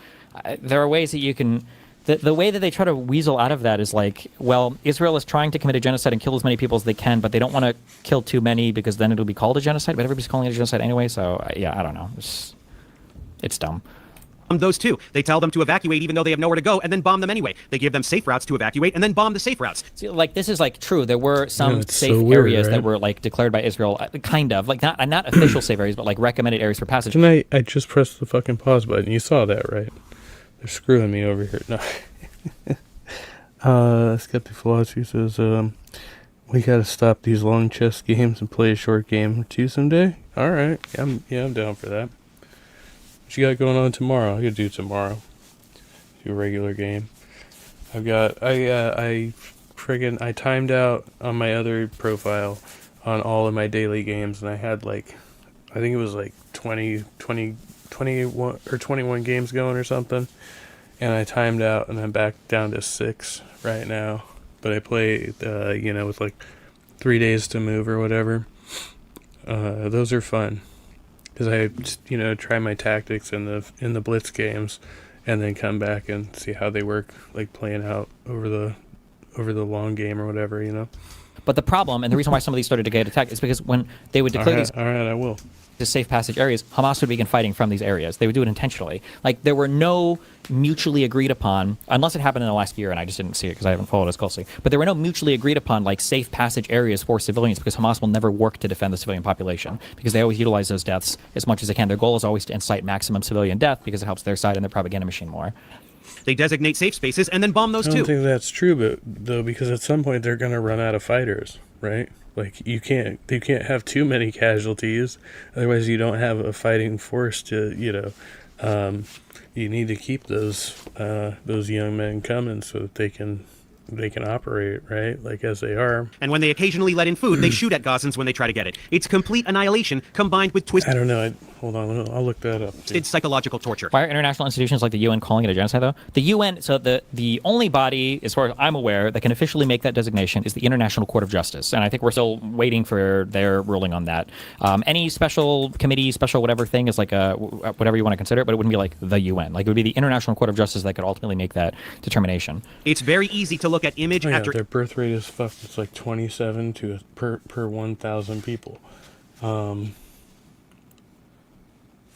There are ways that you can. The way that they try to weasel out of that is like, well, Israel is trying to commit a genocide and kill as many people as they can, but they don't want to kill too many because then it'll be called a genocide. But everybody's calling it a genocide anyway, so yeah, I don't know. It's dumb. Those too. They tell them to evacuate even though they have nowhere to go, and then bomb them anyway. They give them safe routes to evacuate, and then bomb the safe routes. See, like, this is like true. There were some safe so weird, areas right? that were like declared by Israel, kind of like not official safe areas, but like recommended areas for passage. Tonight, I just pressed the fucking pause button. You saw that, right? They're screwing me over here. No. Skeptic Philosophy says, we gotta stop these long chess games and play a short game or two someday. All right, I'm down for that. What you got going on tomorrow? I could do tomorrow. Do a regular game. I timed out on my other profile on all of my daily games, and I think it was like 21 or 21 games going or something. And I timed out, and I'm back down to 6 right now. But I play, with like 3 days to move or whatever. Those are fun. Because I, try my tactics in the blitz games, and then come back and see how they work, like playing out over the long game or whatever. But the problem, and the reason why some of these started to get attacked, is because when they would declare All right, I will. the safe passage areas, Hamas would begin fighting from these areas. They would do it intentionally. Like, there were no mutually agreed upon, unless it happened in the last year, and I just didn't see it because I haven't followed as closely, but there were no mutually agreed upon, like, safe passage areas for civilians, because Hamas will never work to defend the civilian population, because they always utilize those deaths as much as they can. Their goal is always to incite maximum civilian death, because it helps their side and their propaganda machine more. They designate safe spaces and then bomb those I don't too. think that's true, because at some point they're going to run out of fighters, right? Like, you can't have too many casualties, otherwise you don't have a fighting force to, you need to keep those young men coming so that they can operate, right? Like, as they are. And when they occasionally let in food, they shoot at Gazans when they try to get it. It's complete annihilation combined with I twisted don't know. Hold on, I'll look that up. psychological torture. Why are international institutions like the UN calling it a genocide, though? The UN, so the only body, as far as I'm aware, that can officially make that designation is the International Court of Justice. And I think we're still waiting for their ruling on that. Any special committee, special whatever thing is like whatever you want to consider it, but it wouldn't be like the UN. Like, it would be the International Court of Justice that could ultimately make that determination. It's very easy to look at image Oh, yeah, after their birth rate is fucked. It's like 27 per 1,000 people.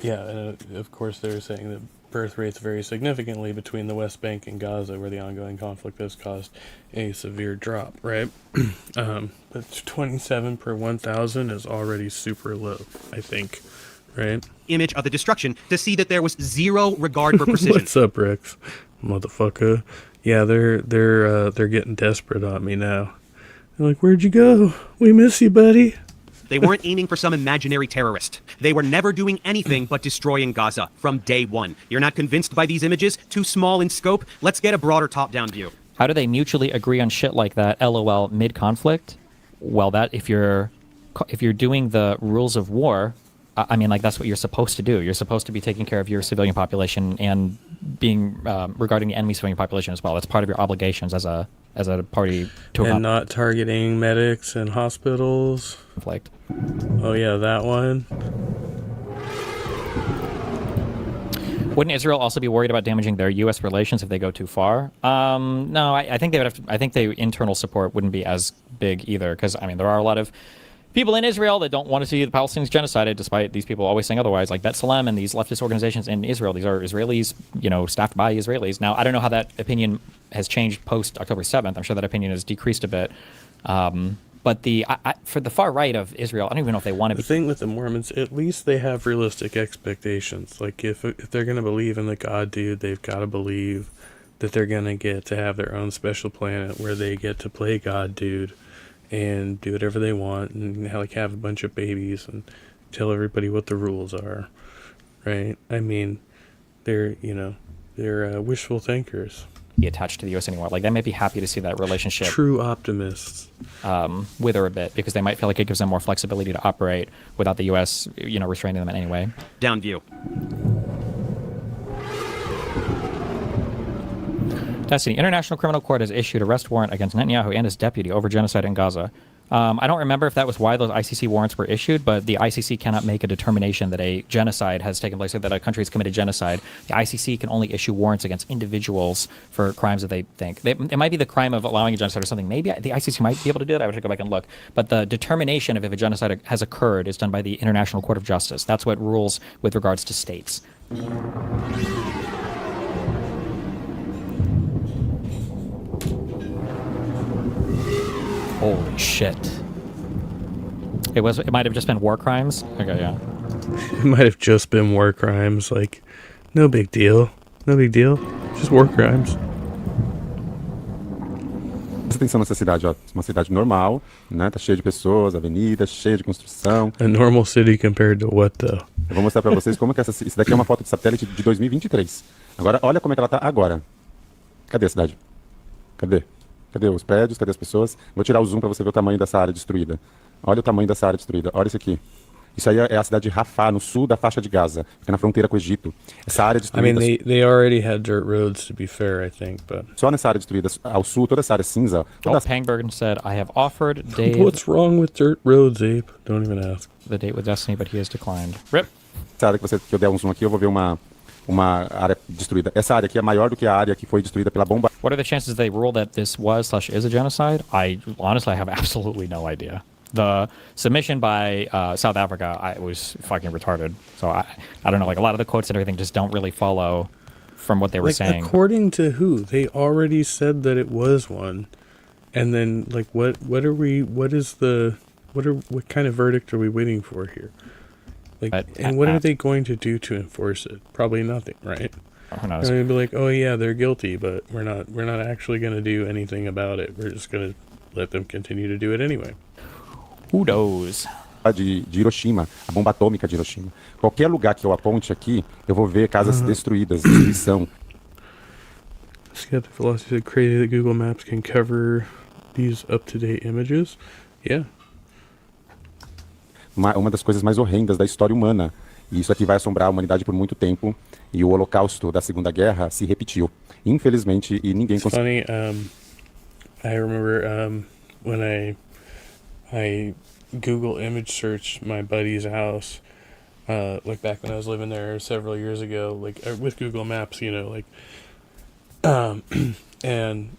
And of course they're saying that birth rates vary significantly between the West Bank and Gaza, where the ongoing conflict has caused a severe drop, right? But 27 per 1,000 is already super low, I think, right? image of the destruction to see that there was zero regard for precision. What's up, Rex? Motherfucker. Yeah, they're getting desperate on me now. They're like, where'd you go? We miss you, buddy. They weren't aiming for some imaginary terrorist. They were never doing anything but destroying Gaza from day one. You're not convinced by these images? Too small in scope? Let's get a broader top-down view. How do they mutually agree on shit like that, LOL, mid-conflict? Well, that if you're doing the rules of war, I mean, like, that's what you're supposed to do. You're supposed to be taking care of your civilian population and being regarding the enemy civilian population as well. That's part of your obligations as a party to a And not targeting medics and hospitals. conflict. Oh yeah, that one. Wouldn't Israel also be worried about damaging their U.S. relations if they go too far? No, I think they would have to, I think the internal support wouldn't be as big either, because I mean there are a lot of people in Israel that don't want to see the Palestinians genocided, despite these people always saying otherwise, like Bet Salem and these leftist organizations in Israel. These are Israelis, staffed by Israelis. Now, I don't know how that opinion has changed post October 7th. I'm sure that opinion has decreased a bit. But for the far right of Israel, I don't even know if they want to The be. thing with the Mormons, at least they have realistic expectations. Like, if they're going to believe in the God dude, they've got to believe that they're going to get to have their own special planet where they get to play God dude and do whatever they want and have a bunch of babies and tell everybody what the rules are, right? I mean, they're wishful thinkers. Be attached to the U.S. anymore. Like, they might be happy to see that relationship True optimists. wither a bit, because they might feel like it gives them more flexibility to operate without the U.S. Restraining them in any way. Down view. Destiny. International Criminal Court has issued arrest warrant against Netanyahu and his deputy over genocide in Gaza. I don't remember if that was why those ICC warrants were issued, but the ICC cannot make a determination that a genocide has taken place or that a country has committed genocide. The ICC can only issue warrants against individuals for crimes that they think. It might be the crime of allowing a genocide or something. Maybe the ICC might be able to do that. I would have to go back and look. But the determination of if a genocide has occurred is done by the International Court of Justice. That's what rules with regards to states. Holy shit. It might have just been war crimes? Okay, yeah. It might have just been war crimes. Like, no big deal. No big deal. Just war crimes. Presta atenção nessa cidade, ó. Uma cidade normal, né? Tá cheia de pessoas, avenidas, cheia de construção. A normal city compared to what, though? Eu vou mostrar pra vocês como que isso daqui é uma foto de satélite de 2023. Agora, olha como é que ela tá agora. Cadê a cidade? Cadê? Cadê os prédios? Cadê as pessoas? Vou tirar o zoom pra você ver o tamanho dessa área destruída. Olha o tamanho dessa área destruída. Olha isso aqui. Isso aí é a cidade de Rafah, no sul da faixa de Gaza, fica na fronteira com o Egito. Essa área I mean, destruída, they already had dirt roads, to be fair, I think, but só nessa área destruída ao sul, toda essa área cinza, toda Oh, Pangburn said, I have offered Dave what's wrong with dirt roads, Ape? Don't even ask. the date with Destiny, but he has declined. Rip. essa área que eu der um zoom aqui, eu vou ver uma área destruída. Essa área aqui é maior do que a área que foi destruída pela bomba. What are the chances they rule that this was/is a genocide? I honestly have absolutely no idea. The submission by South Africa was fucking retarded. So I don't know. Like a lot of the quotes and everything just don't really follow from what they were Like, saying. according to who? They already said that it was one, and then like what kind of verdict are we waiting for here? Like, But, and what are they going to do to enforce it? Probably nothing, right? Who knows? They're gonna be like, oh yeah, they're guilty, but we're not actually gonna do anything about it. We're just gonna let them continue to do it anyway. Who knows? De Hiroshima, a bomba atômica de Hiroshima. Qualquer lugar que eu aponte aqui, eu vou ver casas destruídas, destruição. Skeptic Philosophy said crazy that Google Maps can cover these up-to-date images. Yeah. Uma das coisas mais horrendas da história humana. E isso aqui vai assombrar a humanidade por muito tempo. E o holocausto da Segunda Guerra se repetiu. Infelizmente, e ninguém It's conseguiu. funny. I remember when I Google image searched my buddy's house, like back when I was living there several years ago, like with Google Maps, you know, like, and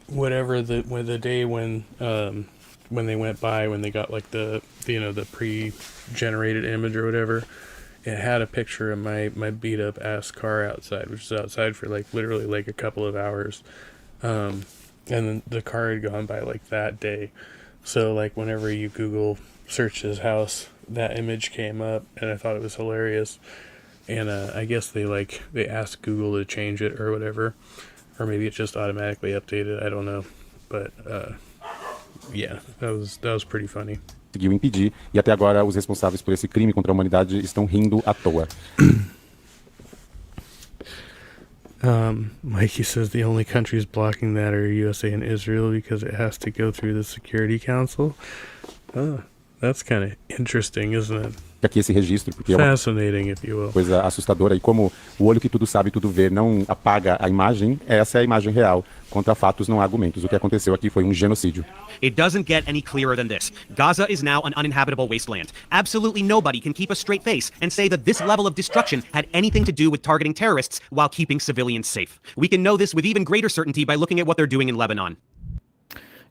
whatever the day when they went by, when they got like the pre-generated image or whatever, it had a picture of my beat up ass car outside, which was outside for like literally like a couple of hours, and then the car had gone by like that day. So like whenever you Google search his house, that image came up, and I thought it was hilarious. And I guess they asked Google to change it or whatever, or maybe it just automatically updated. I don't know, but yeah, that was pretty funny. Conseguiu impedir. E até agora os responsáveis por esse crime contra a humanidade estão rindo à toa. Mikey says the only countries blocking that are USA and Israel because it has to go through the Security Council. Oh, that's kind of interesting, isn't it? Aqui esse registro, porque é uma Fascinating, if you will. coisa assustadora. E como o olho que tudo sabe, tudo vê, não apaga a imagem, essa é a imagem real. Contra fatos, não há argumentos. O que aconteceu aqui foi um genocídio. It doesn't get any clearer than this. Gaza is now an uninhabitable wasteland. Absolutely nobody can keep a straight face and say that this level of destruction had anything to do with targeting terrorists while keeping civilians safe. We can know this with even greater certainty by looking at what they're doing in Lebanon.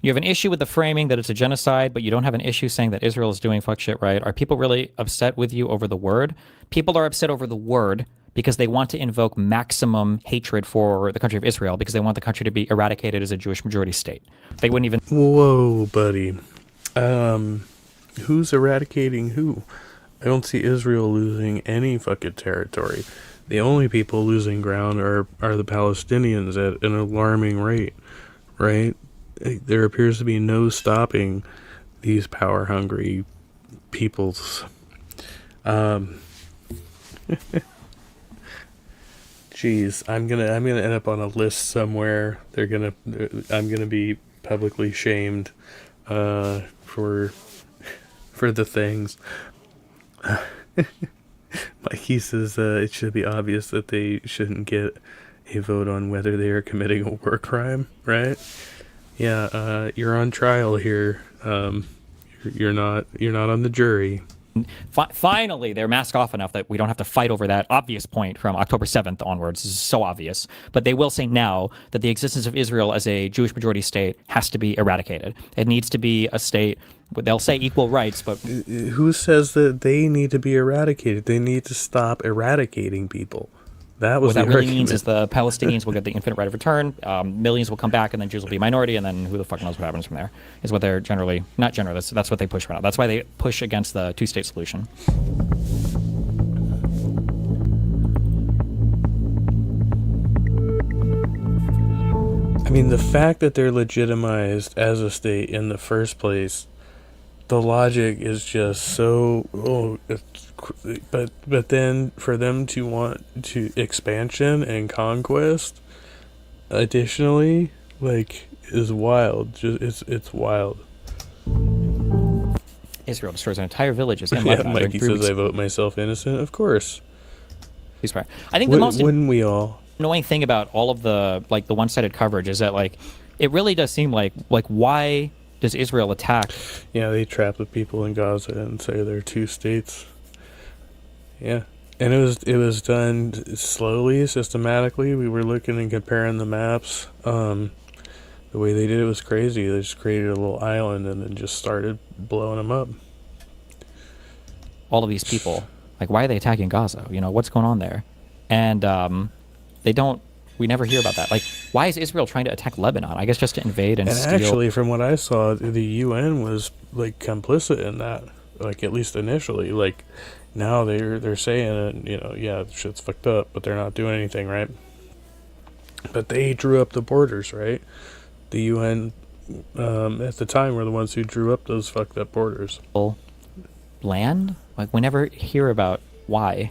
You have an issue with the framing that it's a genocide, but you don't have an issue saying that Israel is doing fuck shit right. Are people really upset with you over the word? People are upset over the word because they want to invoke maximum hatred for the country of Israel because they want the country to be eradicated as a Jewish majority state. They wouldn't even... Whoa, buddy. Who's eradicating who? I don't see Israel losing any fucking territory. The only people losing ground are the Palestinians at an alarming rate, right? There appears to be no stopping these power-hungry peoples. Jeez, I'm gonna end up on a list somewhere. I'm gonna be publicly shamed for the things. Mikey says it should be obvious that they shouldn't get a vote on whether they are committing a war crime, right? Yeah, you're on trial here. You're not on the jury. Finally, they're masked off enough that we don't have to fight over that obvious point from October 7th onwards. This is so obvious. But they will say now that the existence of Israel as a Jewish majority state has to be eradicated. It needs to be a state, they'll say equal rights, but... Who says that they need to be eradicated? They need to stop eradicating people. That was what that the really argument. means is the Palestinians will get the infinite right of return, millions will come back, and then Jews will be a minority, and then who the fuck knows what happens from there, is what they're generally, not generally, that's what they push for now. That's why they push against the two-state solution. I mean, the fact that they're legitimized as a state in the first place, the logic is just so... But then for them to want to expansion and conquest additionally, like, is wild. It's wild. Israel destroys entire villages in Yeah, Lebanon during Mikey 3 says weeks. I vote myself innocent. Of course. Ceasefire. I think the most Wouldn't we all? annoying thing about all of the the one-sided coverage is that it really does seem like why does Israel attack? Yeah, they trap the people in Gaza and say they're two states. Yeah. And it was done slowly, systematically. We were looking and comparing the maps. The way they did it was crazy. They just created a little island and then just started blowing them up. All of these people, why are they attacking Gaza? What's going on there? And we never hear about that. Why is Israel trying to attack Lebanon? I guess just to invade and steal. Actually, from what I saw, the UN was complicit in that. At least initially. Now they're saying yeah, shit's fucked up, but they're not doing anything, right? But they drew up the borders, right? The UN at the time were the ones who drew up those fucked up borders. Land? We never hear about why.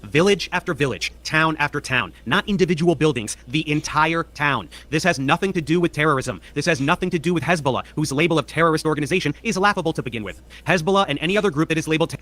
Village after village, town after town, not individual buildings, the entire town. This has nothing to do with terrorism. This has nothing to do with Hezbollah, whose label of terrorist organization is laughable to begin with. Hezbollah and any other group that is labeled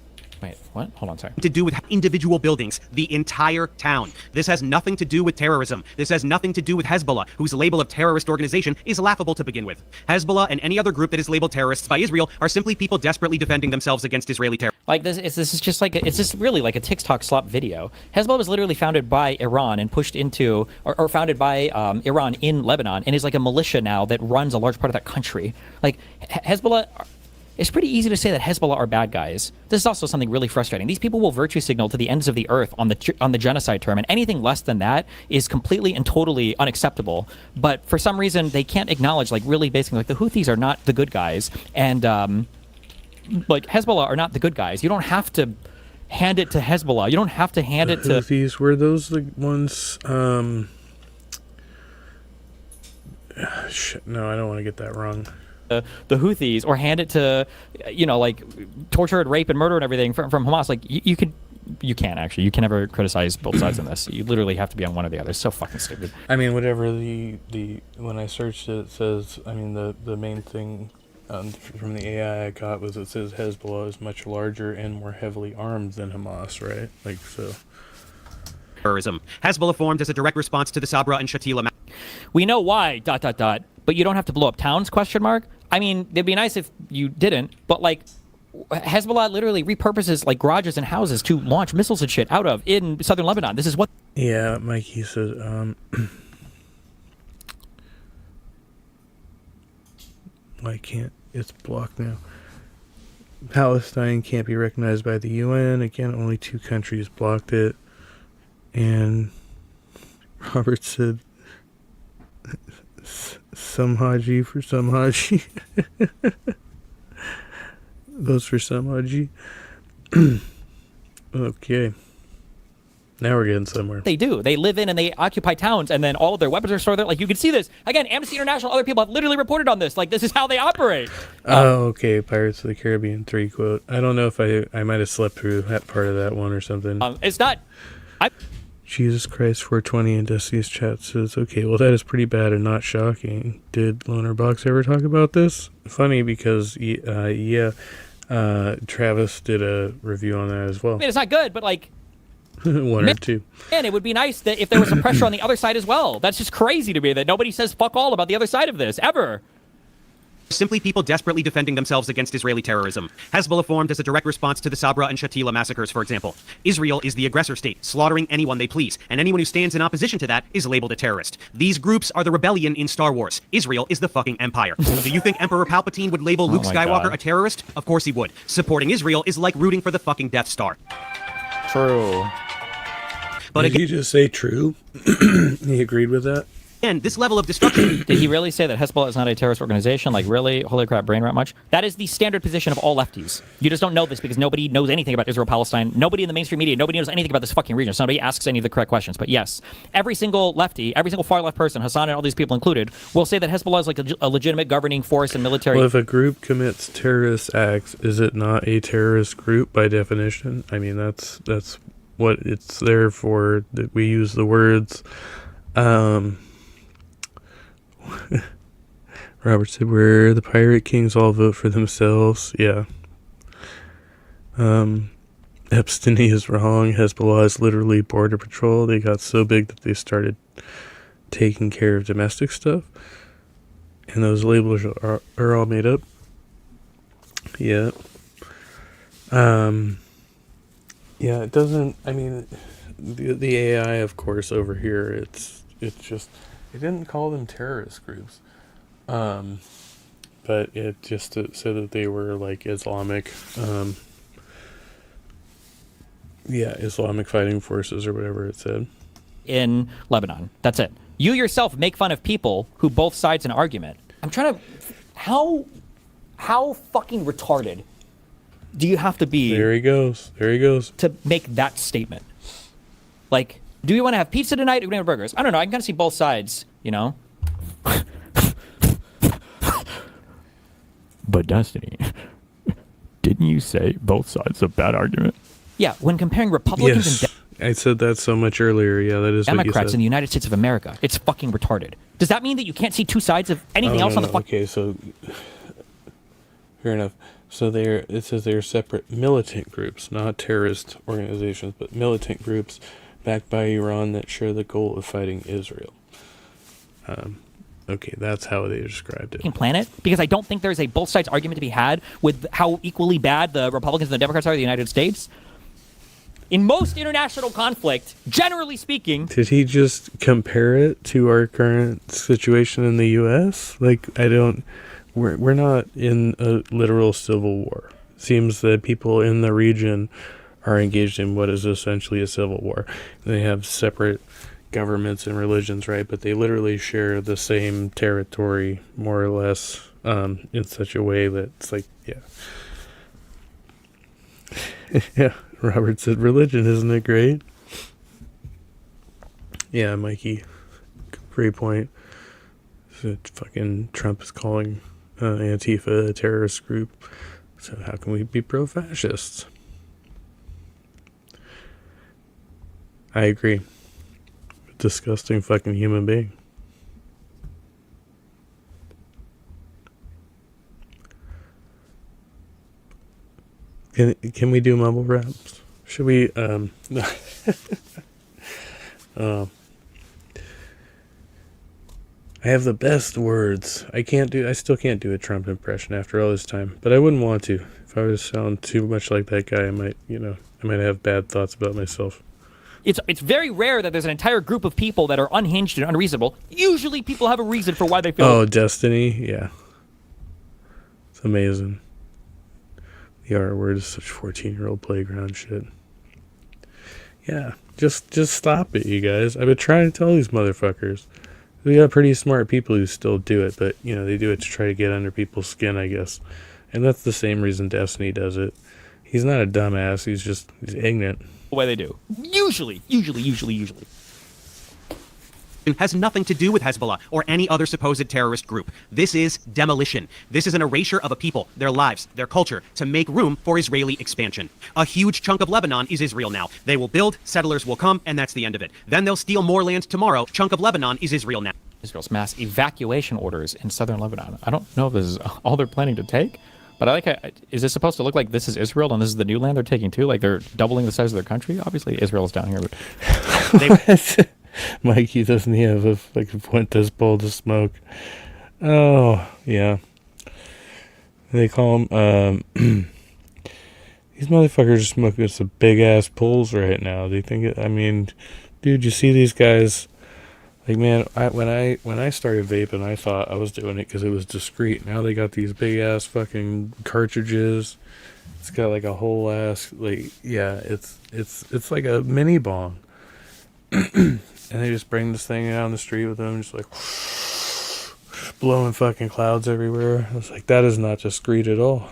Wait, what? Hold on, sorry. to do with individual buildings, the entire town. This has nothing to do with terrorism. This has nothing to do with Hezbollah, whose label of terrorist organization is laughable to begin with. Hezbollah and any other group that is labeled terrorists by Israel are simply people desperately defending themselves against Israeli terror. This is just it's just really like a TikTok slop video. Hezbollah was literally founded by Iran and pushed into, or founded by Iran in Lebanon, and is a militia now that runs a large part of that country. Hezbollah. It's pretty easy to say that Hezbollah are bad guys. This is also something really frustrating. These people will virtue signal to the ends of the earth on the genocide term, and anything less than that is completely and totally unacceptable. But for some reason, they can't acknowledge, really basically, the Houthis are not the good guys, and Hezbollah are not the good guys. You don't have to hand it to Hezbollah. You don't have to hand it to Houthis. Were those the ones? Shit, no, I don't want to get that wrong. The Houthis, or hand it to, torture and rape and murder and everything from Hamas. You can't actually. You can never criticize both sides in this. You literally have to be on one or the other. It's so fucking stupid. I mean, whatever the when I searched it, it says. I mean, the main thing from the AI I got was it says Hezbollah is much larger and more heavily armed than Hamas, right? So. Terrorism. Hezbollah formed as a direct response to the Sabra and Shatila. We know why. ... But you don't have to blow up towns? ? I mean, it'd be nice if you didn't. But Hezbollah literally repurposes garages and houses to launch missiles and shit out of in southern Lebanon. This is what. Yeah, Mikey says. Why can't it's blocked now? Palestine can't be recognized by the UN. Again, only 2 countries blocked it. And Robert said, some Haji for some Haji. Those for some Haji. Okay. Now we're getting somewhere. They do. They live in and they occupy towns, and then all of their weapons are stored there. You can see this. Again, Amnesty International, other people have literally reported on this. This is how they operate. Okay. Pirates of the Caribbean 3 quote. I don't know if I might have slept through that part of that one or something. It's not. Jesus Christ 420 in Dusty's chat says, okay, well, that is pretty bad and not shocking. Did Loner Box ever talk about this? Funny because, Travis did a review on that as well. I mean, it's not good, but One or two. And it would be nice that if there was some pressure on the other side as well. That's just crazy to me that nobody says fuck all about the other side of this, ever. Simply people desperately defending themselves against Israeli terrorism. Hezbollah formed as a direct response to the Sabra and Shatila massacres, for example. Israel is the aggressor state, slaughtering anyone they please, and anyone who stands in opposition to that is labeled a terrorist. These groups are the rebellion in Star Wars. Israel is the fucking empire. Do you think Emperor Palpatine would label Luke Skywalker a terrorist? Of course he would. Supporting Israel is like rooting for the fucking Death Star. True. But Did he just say true? He agreed with that? again, this level of destruction. Did he really say that Hezbollah is not a terrorist organization? Really? Holy crap, brain rot much? That is the standard position of all lefties. You just don't know this because nobody knows anything about Israel-Palestine. Nobody in the mainstream media, nobody knows anything about this fucking region. So nobody asks any of the correct questions. But yes, every single lefty, every single far-left person, Hassan and all these people included, will say that Hezbollah is a legitimate governing force and military. Well, if a group commits terrorist acts, is it not a terrorist group by definition? I mean, that's what it's there for. That we use the words. Robert said, where the pirate kings all vote for themselves. Yeah. Epstein is wrong. Hezbollah is literally border patrol. They got so big that they started taking care of domestic stuff. And those labels are all made up. Yeah. Yeah, it doesn't, I mean, the AI, of course, over here, it's just, it didn't call them terrorist groups. But it just said that they were like Islamic, Islamic fighting forces or whatever it said. In Lebanon. That's it. You yourself make fun of people who both sides an argument. I'm trying to... How fucking retarded do you have to be... There he goes. ...to make that statement? Like, do we want to have pizza tonight or do we want to have burgers? I don't know. I can kind of see both sides, you know? But Destiny, didn't you say both sides a bad argument? Yeah, when comparing Republicans Yes. I said that so much earlier. Yeah, that is what you Democrats said. in the United States of America, it's fucking retarded. Does that mean that you can't see two sides of anything else on the fucking... Okay, so fair enough. So it says they're separate militant groups, not terrorist organizations, but militant groups backed by Iran that share the goal of fighting Israel. Okay, that's how they described it. planet? Because I don't think there's a both sides argument to be had with how equally bad the Republicans and the Democrats are in the United States. In most international conflict, generally speaking... Did he just compare it to our current situation in the U.S.? Like, we're not in a literal civil war. It seems that people in the region are engaged in what is essentially a civil war. They have separate governments and religions, right? But they literally share the same territory, more or less, in such a way that it's like, yeah. Yeah, Robert said, religion, isn't it great? Yeah, Mikey, great point. So fucking Trump is calling Antifa a terrorist group. So how can we be pro-fascists? I agree. Disgusting fucking human being. Can we do mumble raps? Should we I have the best words. I still can't do a Trump impression after all this time, but I wouldn't want to. If I was sound too much like that guy, I might have bad thoughts about myself. It's very rare that there's an entire group of people that are unhinged and unreasonable. Usually people have a reason for why they feel... Oh, Destiny? Yeah. It's amazing. The R word is such 14-year-old playground shit. Yeah, just stop it, you guys. I've been trying to tell these motherfuckers. We got pretty smart people who still do it, but, they do it to try to get under people's skin, I guess. And that's the same reason Destiny does it. He's not a dumbass, he's ignorant. The way they do. Usually. Has nothing to do with Hezbollah or any other supposed terrorist group. This is demolition. This is an erasure of a people, their lives, their culture, to make room for Israeli expansion. A huge chunk of Lebanon is Israel now. They will build, settlers will come, and that's the end of it. Then they'll steal more land tomorrow. Chunk of Lebanon is Israel now. Israel's mass evacuation orders in southern Lebanon. I don't know if this is all they're planning to take, but is this supposed to look like this is Israel and this is the new land they're taking too? Like they're doubling the size of their country? Obviously Israel is down here, but... Mikey, doesn't he have a fucking Fuentes bowl to smoke? Oh, yeah. They call him, these motherfuckers are smoking some big ass pulls right now. Do you think dude, you see these guys, like, man, when I started vaping, I thought I was doing it because it was discreet. Now they got these big ass fucking cartridges. It's got like a whole ass, like, yeah, it's like a mini bong. And they just bring this thing down the street with them, just like blowing fucking clouds everywhere. I was like, that is not discreet at all.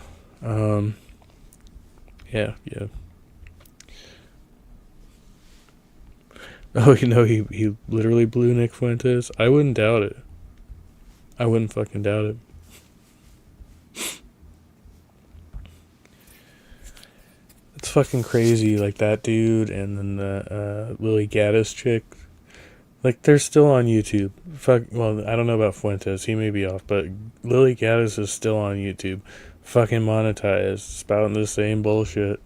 Yeah. Oh, he literally blew Nick Fuentes. I wouldn't doubt it. I wouldn't fucking doubt it. It's fucking crazy, like that dude and then the Lily Gaddis chick. Like, they're still on YouTube. Fuck, well, I don't know about Fuentes. He may be off, but Lily Gaddis is still on YouTube. Fucking monetized, spouting the same bullshit.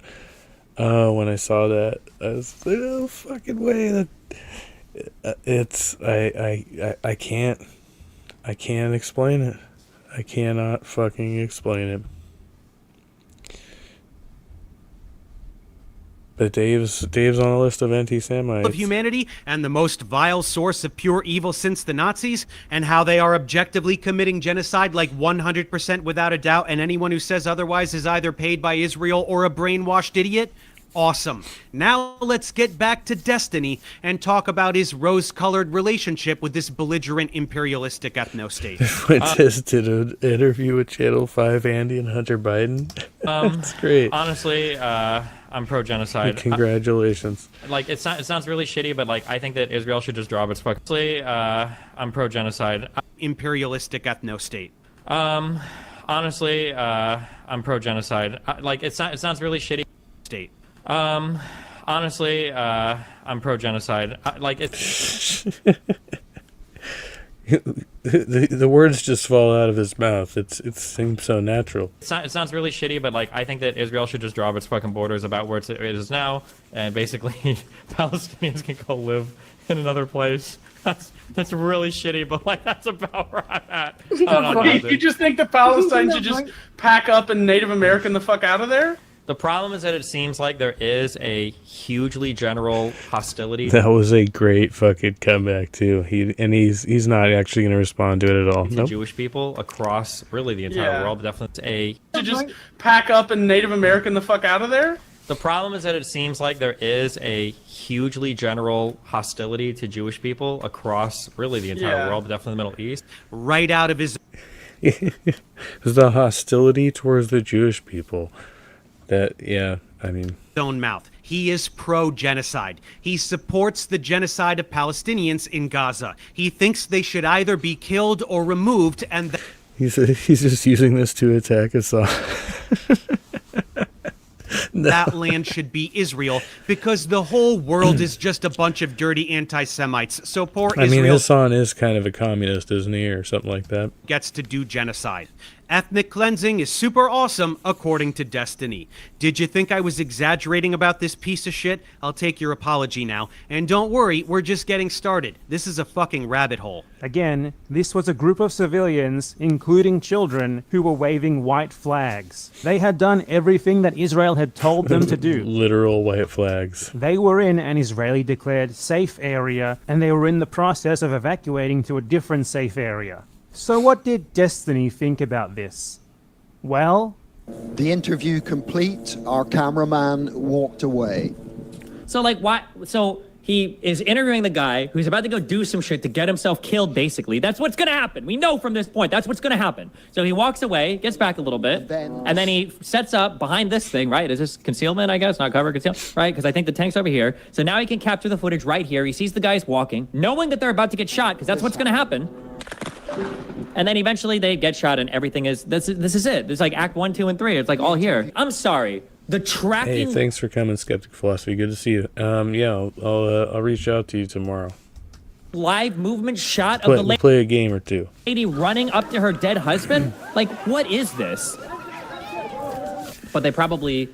When I saw that, I was like, no fucking way. That I can't explain it. I cannot fucking explain it. But Dave's on a list of anti-Semites. Of humanity and the most vile source of pure evil since the Nazis, and how they are objectively committing genocide like 100% without a doubt, and anyone who says otherwise is either paid by Israel or a brainwashed idiot? Awesome. Now let's get back to Destiny and talk about his rose-colored relationship with this belligerent imperialistic ethno-state. Fuentes did an interview with Channel 5, Andy and Hunter Biden. That's great. Honestly, I'm pro-genocide. Congratulations. Like, it sounds really shitty, but like, I think that Israel should just drop its fucking. I'm pro-genocide. Imperialistic ethno-state. Honestly, I'm pro-genocide. Like, it sounds really shitty. State. Honestly, I'm pro-genocide. Like, it's. The words just fall out of his mouth. It seems so natural. It sounds really shitty, but like, I think that Israel should just drop its fucking borders about where it is now, and basically Palestinians can go live in another place. That's really shitty, but like, that's about where I'm at. I don't know, You just think the Palestine should just pack up and Native American the fuck out of there? The problem is that it seems like there is a hugely general hostility. That was a great fucking comeback too. He's not actually going to respond to it at all. To Nope. Jewish people across really the entire world, definitely To just pack up and Native American the fuck out of there? The problem is that it seems like there is a hugely general hostility to Jewish people across really the entire world, definitely the Middle East. Right out of his The hostility towards the Jewish people. own mouth. He is pro-genocide. He supports the genocide of Palestinians in Gaza. He thinks they should either be killed or removed, and He's just using this to attack Assad. that land should be Israel, because the whole world is just a bunch of dirty anti-Semites. So poor Israel Hassan is kind of a communist, isn't he, or something like that? gets to do genocide. Ethnic cleansing is super awesome, according to Destiny. Did you think I was exaggerating about this piece of shit? I'll take your apology now. And don't worry, we're just getting started. This is a fucking rabbit hole. Again, this was a group of civilians, including children, who were waving white flags. They had done everything that Israel had told them to do. Literal white flags. They were in an Israeli-declared safe area, and they were in the process of evacuating to a different safe area. So what did Destiny think about this? Well, the interview complete, our cameraman walked away. So like, why? So he is interviewing the guy who's about to go do some shit to get himself killed, basically. That's what's going to happen. We know from this point, that's what's going to happen. So he walks away, gets back a little bit, and then he sets up behind this thing, right? Is this concealment, I guess? Not cover, concealment, right? Because I think the tank's over here. So now he can capture the footage right here. He sees the guys walking, knowing that they're about to get shot, because that's what's going to happen. And then eventually they get shot and everything is, this is it. It's like Act 1, 2, and 3. It's like all here. I'm sorry. The tracking... Hey, thanks for coming, Skeptic Philosophy. Good to see you. I'll reach out to you tomorrow. Live movement shot of the We'll play a game or two. lady running up to her dead husband? Like, what is this? But they probably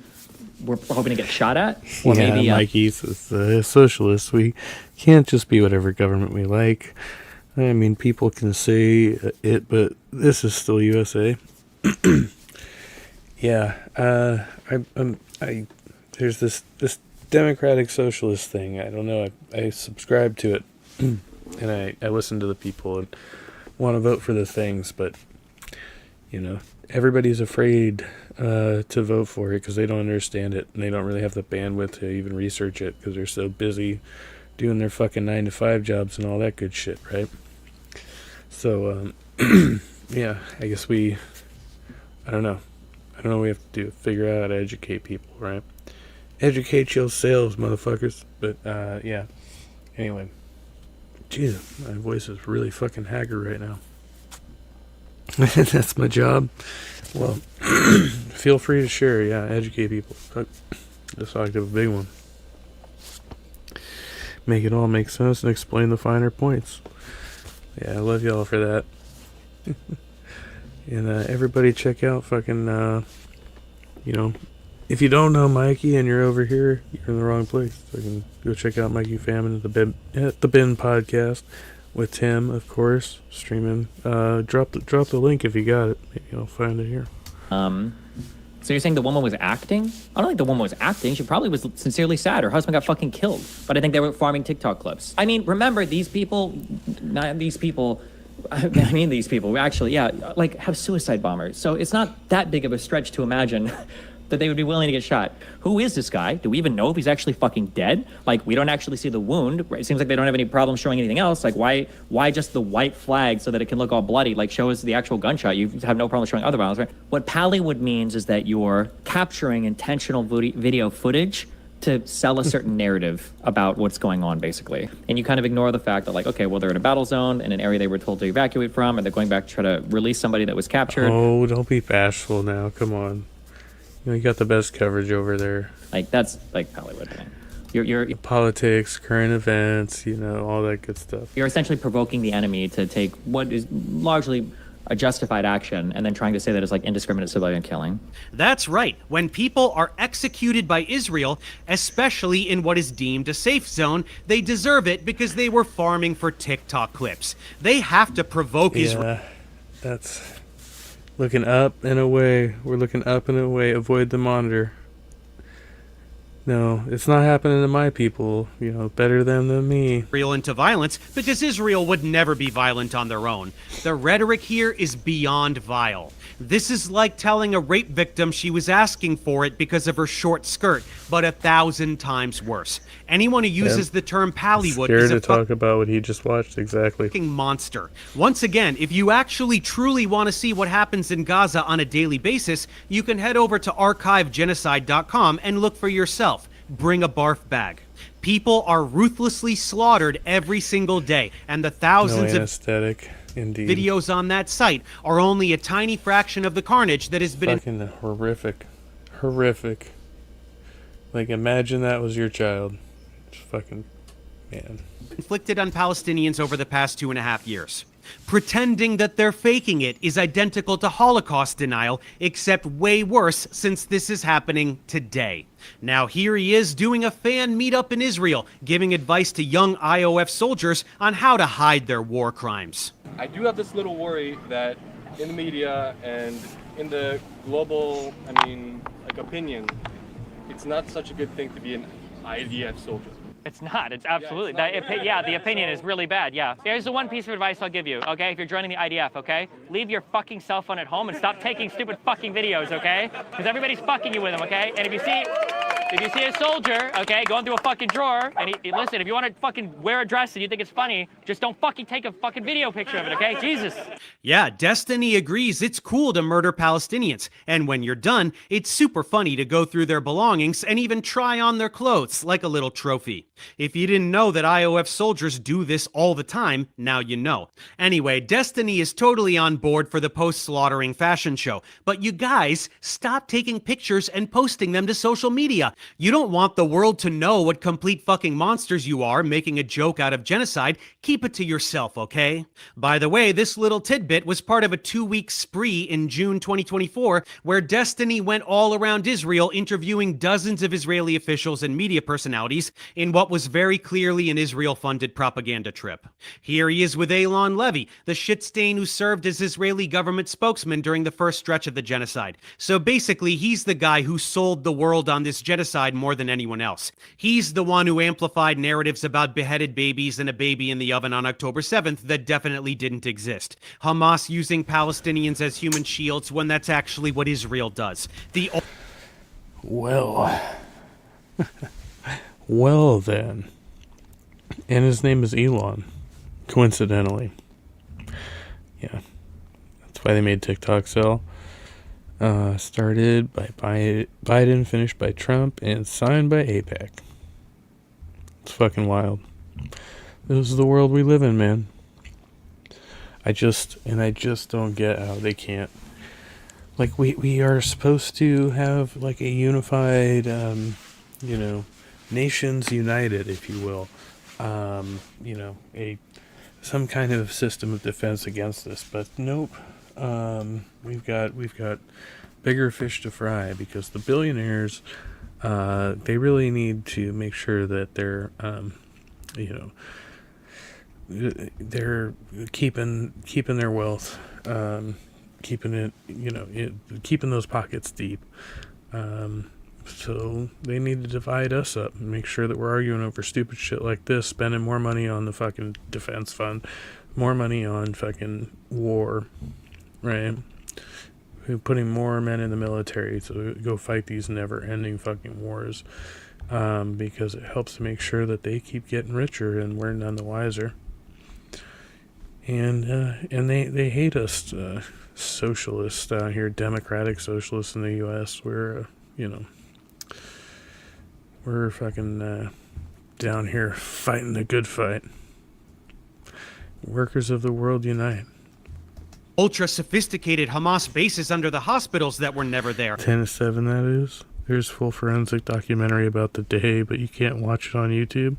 were hoping to get shot at? Or maybe, Mikey's socialists. We can't just be whatever government we like. I mean, people can say it, but this is still USA. There's this democratic socialist thing. I don't know. I subscribe to it, and I listen to the people and want to vote for the things, but everybody's afraid to vote for it because they don't understand it and they don't really have the bandwidth to even research it because they're so busy doing their fucking 9-to-5 jobs and all that good shit, right? So, I guess I don't know what we have to do. Figure out how to educate people, right? Educate yourselves, motherfuckers. But, anyway. Jesus, my voice is really fucking haggard right now. That's my job. Well, feel free to share, educate people. Just like to have a big one. make it all make sense and explain the finer points. Yeah, I love y'all for that. And everybody check out fucking, if you don't know Mikey and you're over here, you're in the wrong place. So you can go check out Mikey Famine at the Bin podcast with Tim, of course, streaming. Drop the link if you got it. Maybe I'll find it here. So you're saying the woman was acting? I don't think the woman was acting. She probably was sincerely sad. Her husband got fucking killed. But I think they were farming TikTok clips. I mean, remember, these people, actually, like, have suicide bombers. So it's not that big of a stretch to imagine that they would be willing to get shot. Who is this guy? Do we even know if he's actually fucking dead? Like, we don't actually see the wound. It seems like they don't have any problem showing anything else. Like, why just the white flag so that it can look all bloody? Like, show us the actual gunshot. You have no problem showing other violence, right? What Pallywood means is that you're capturing intentional video footage to sell a certain narrative about what's going on, basically. And you kind of ignore the fact that, like, okay, well, they're in a battle zone, in an area they were told to evacuate from, and they're going back to try to release somebody that was captured. Oh, don't be bashful now. Come on. You got the best coverage over there. Like, that's, like, Hollywood. You're politics, current events, all that good stuff. You're essentially provoking the enemy to take what is largely a justified action and then trying to say that it's like indiscriminate civilian killing. That's right. When people are executed by Israel, especially in what is deemed a safe zone, they deserve it because they were farming for TikTok clips. They have to provoke Israel. Yeah, that's looking up and away. We're looking up and away. Avoid the monitor. No, it's not happening to my people. Better them than me. Israel into violence because Israel would never be violent on their own. The rhetoric here is beyond vile. This is like telling a rape victim she was asking for it because of her short skirt, but 1,000 times worse. Anyone who uses the term Pallywood is a talk about what he just watched. Exactly. Fucking monster. Once again, if you actually truly want to see what happens in Gaza on a daily basis, you can head over to archivegenocide.com and look for yourself. Bring a barf bag. People are ruthlessly slaughtered every single day, and the thousands of Indeed. videos on that site are only a tiny fraction of the carnage that has been fucking horrific. Like, imagine that was your child. Just fucking, man. Inflicted on Palestinians over the past 2.5 years. Pretending that they're faking it is identical to Holocaust denial, except way worse since this is happening today. Now here he is doing a fan meetup in Israel, giving advice to young IOF soldiers on how to hide their war crimes. I do have this little worry that in the media and in the global, opinion, it's not such a good thing to be an IDF soldier. It's not. It's absolutely. The opinion is really bad. Yeah. Here's the one piece of advice I'll give you, okay? If you're joining the IDF, okay? Leave your fucking cell phone at home and stop taking stupid fucking videos, okay? Because everybody's fucking you with them, okay? And if you see a soldier, okay, going through a fucking drawer, and listen, if you want to fucking wear a dress and you think it's funny, just don't fucking take a fucking video picture of it, okay? Jesus. Yeah, Destiny agrees it's cool to murder Palestinians. And when you're done, it's super funny to go through their belongings and even try on their clothes like a little trophy. If you didn't know that IOF soldiers do this all the time, now you know. Anyway, Destiny is totally on board for the post-slaughtering fashion show. But you guys, stop taking pictures and posting them to social media. You don't want the world to know what complete fucking monsters you are making a joke out of genocide. Keep it to yourself, okay? By the way, this little tidbit was part of a 2-week spree in June 2024 where Destiny went all around Israel interviewing dozens of Israeli officials and media personalities in what was very clearly an Israel-funded propaganda trip. Here he is with Eilon Levy, the shit stain who served as Israeli government spokesman during the first stretch of the genocide. So basically, he's the guy who sold the world on this genocide more than anyone else. He's the one who amplified narratives about beheaded babies and a baby in the oven on October 7th that definitely didn't exist. Hamas using Palestinians as human shields when that's actually what Israel does. Well then. And his name is Elon. Coincidentally. Yeah. That's why they made TikTok sell. Started by Biden, finished by Trump, and signed by AIPAC. It's fucking wild. This is the world we live in, man. I just don't get how they can't. Like, we are supposed to have, like, a unified, nations united, if you will. some kind of system of defense against this. But nope, we've got bigger fish to fry, because the billionaires, they really need to make sure that they're they're keeping their wealth, keeping it, keeping those pockets deep. So they need to divide us up and make sure that we're arguing over stupid shit like this, spending more money on the fucking defense fund, more money on fucking war, right? Putting more men in the military to go fight these never-ending fucking wars, because it helps to make sure that they keep getting richer and we're none the wiser. And they hate us, socialists down here, democratic socialists in the U.S. We're fucking down here fighting the good fight. Workers of the world unite. Ultra sophisticated Hamas bases under the hospitals that were never there. 10-7, that is. There's full forensic documentary about the day, but you can't watch it on YouTube.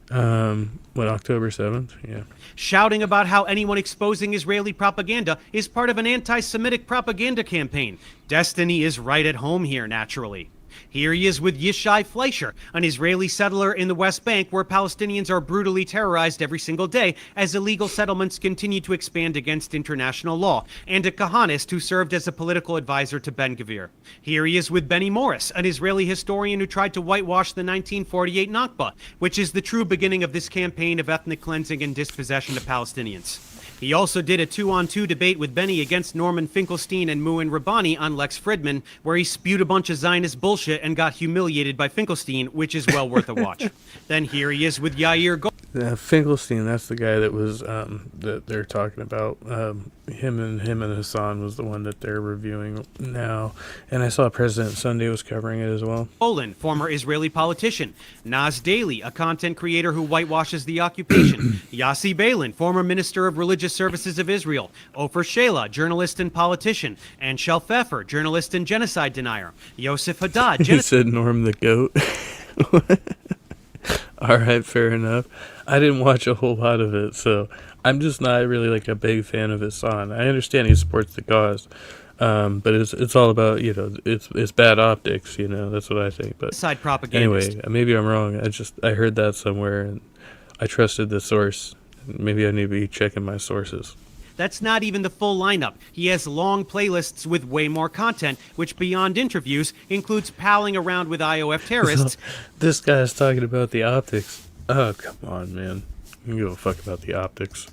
October 7th? Yeah. Shouting about how anyone exposing Israeli propaganda is part of an anti-Semitic propaganda campaign. Destiny is right at home here, naturally. Here he is with Yishai Fleischer, an Israeli settler in the West Bank where Palestinians are brutally terrorized every single day as illegal settlements continue to expand against international law, and a Kahanist who served as a political advisor to Ben-Gvir. Here he is with Benny Morris, an Israeli historian who tried to whitewash the 1948 Nakba, which is the true beginning of this campaign of ethnic cleansing and dispossession of Palestinians. He also did a 2-on-2 debate with Benny against Norman Finkelstein and Muin Rabbani on Lex Fridman, where he spewed a bunch of Zionist bullshit and got humiliated by Finkelstein, which is well worth a watch. Then here he is with Yair Go. Finkelstein, that's the guy that was that they're talking about. Him and Hassan was the one that they're reviewing now, and I saw President Sunday was covering it as well. Olin, former Israeli politician. Naz Daly, a content creator who whitewashes the occupation. Yossi Beilin, former Minister of Religious Services of Israel. Ofer Sheila, journalist and politician. And Shel Pfeffer, journalist and genocide denier. Yosef Haddad, He said Norm the Goat. All right, fair enough. I didn't watch a whole lot of it, so I'm just not really like a big fan of Hassan. I understand he supports the cause, but it's all about, it's bad optics, that's what I think. But side propagandist. Anyway, maybe I'm wrong. I heard that somewhere and I trusted the source. Maybe I need to be checking my sources. That's not even the full lineup. He has long playlists with way more content, which beyond interviews includes palling around with IOF terrorists. So, this guy's talking about the optics. Oh, come on, man. You don't give a fuck about the optics.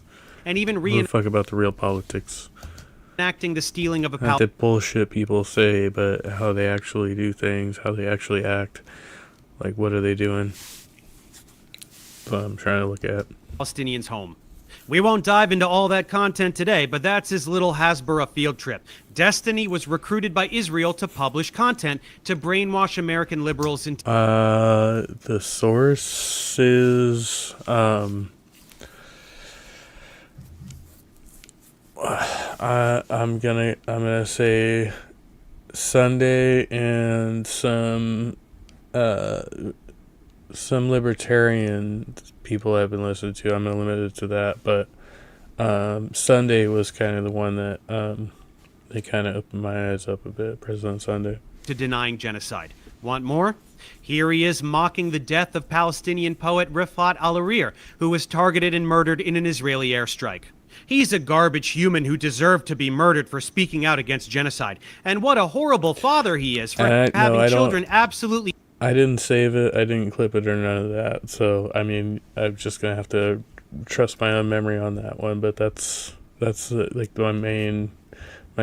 And even give a fuck about the real politics. Reenacting the stealing of a Not the bullshit people say, but how they actually do things, how they actually act. Like, what are they doing? That's what I'm trying to look at. Palestinians' home. We won't dive into all that content today, but that's his little Hasbara field trip. Destiny was recruited by Israel to publish content to brainwash American liberals into... The source is... I'm gonna say Sunday and some libertarian people I've been listening to. I'm gonna limit it to that, but Sunday was kind of the one that they kind of opened my eyes up a bit. President Sunday. To denying genocide. Want more? Here he is mocking the death of Palestinian poet Rifat al-Arir, who was targeted and murdered in an Israeli airstrike. He's a garbage human who deserved to be murdered for speaking out against genocide. And what a horrible father he is for having children absolutely... I didn't save it. I didn't clip it or none of that. So, I mean, I'm just going to have to trust my own memory on that one. But that's like my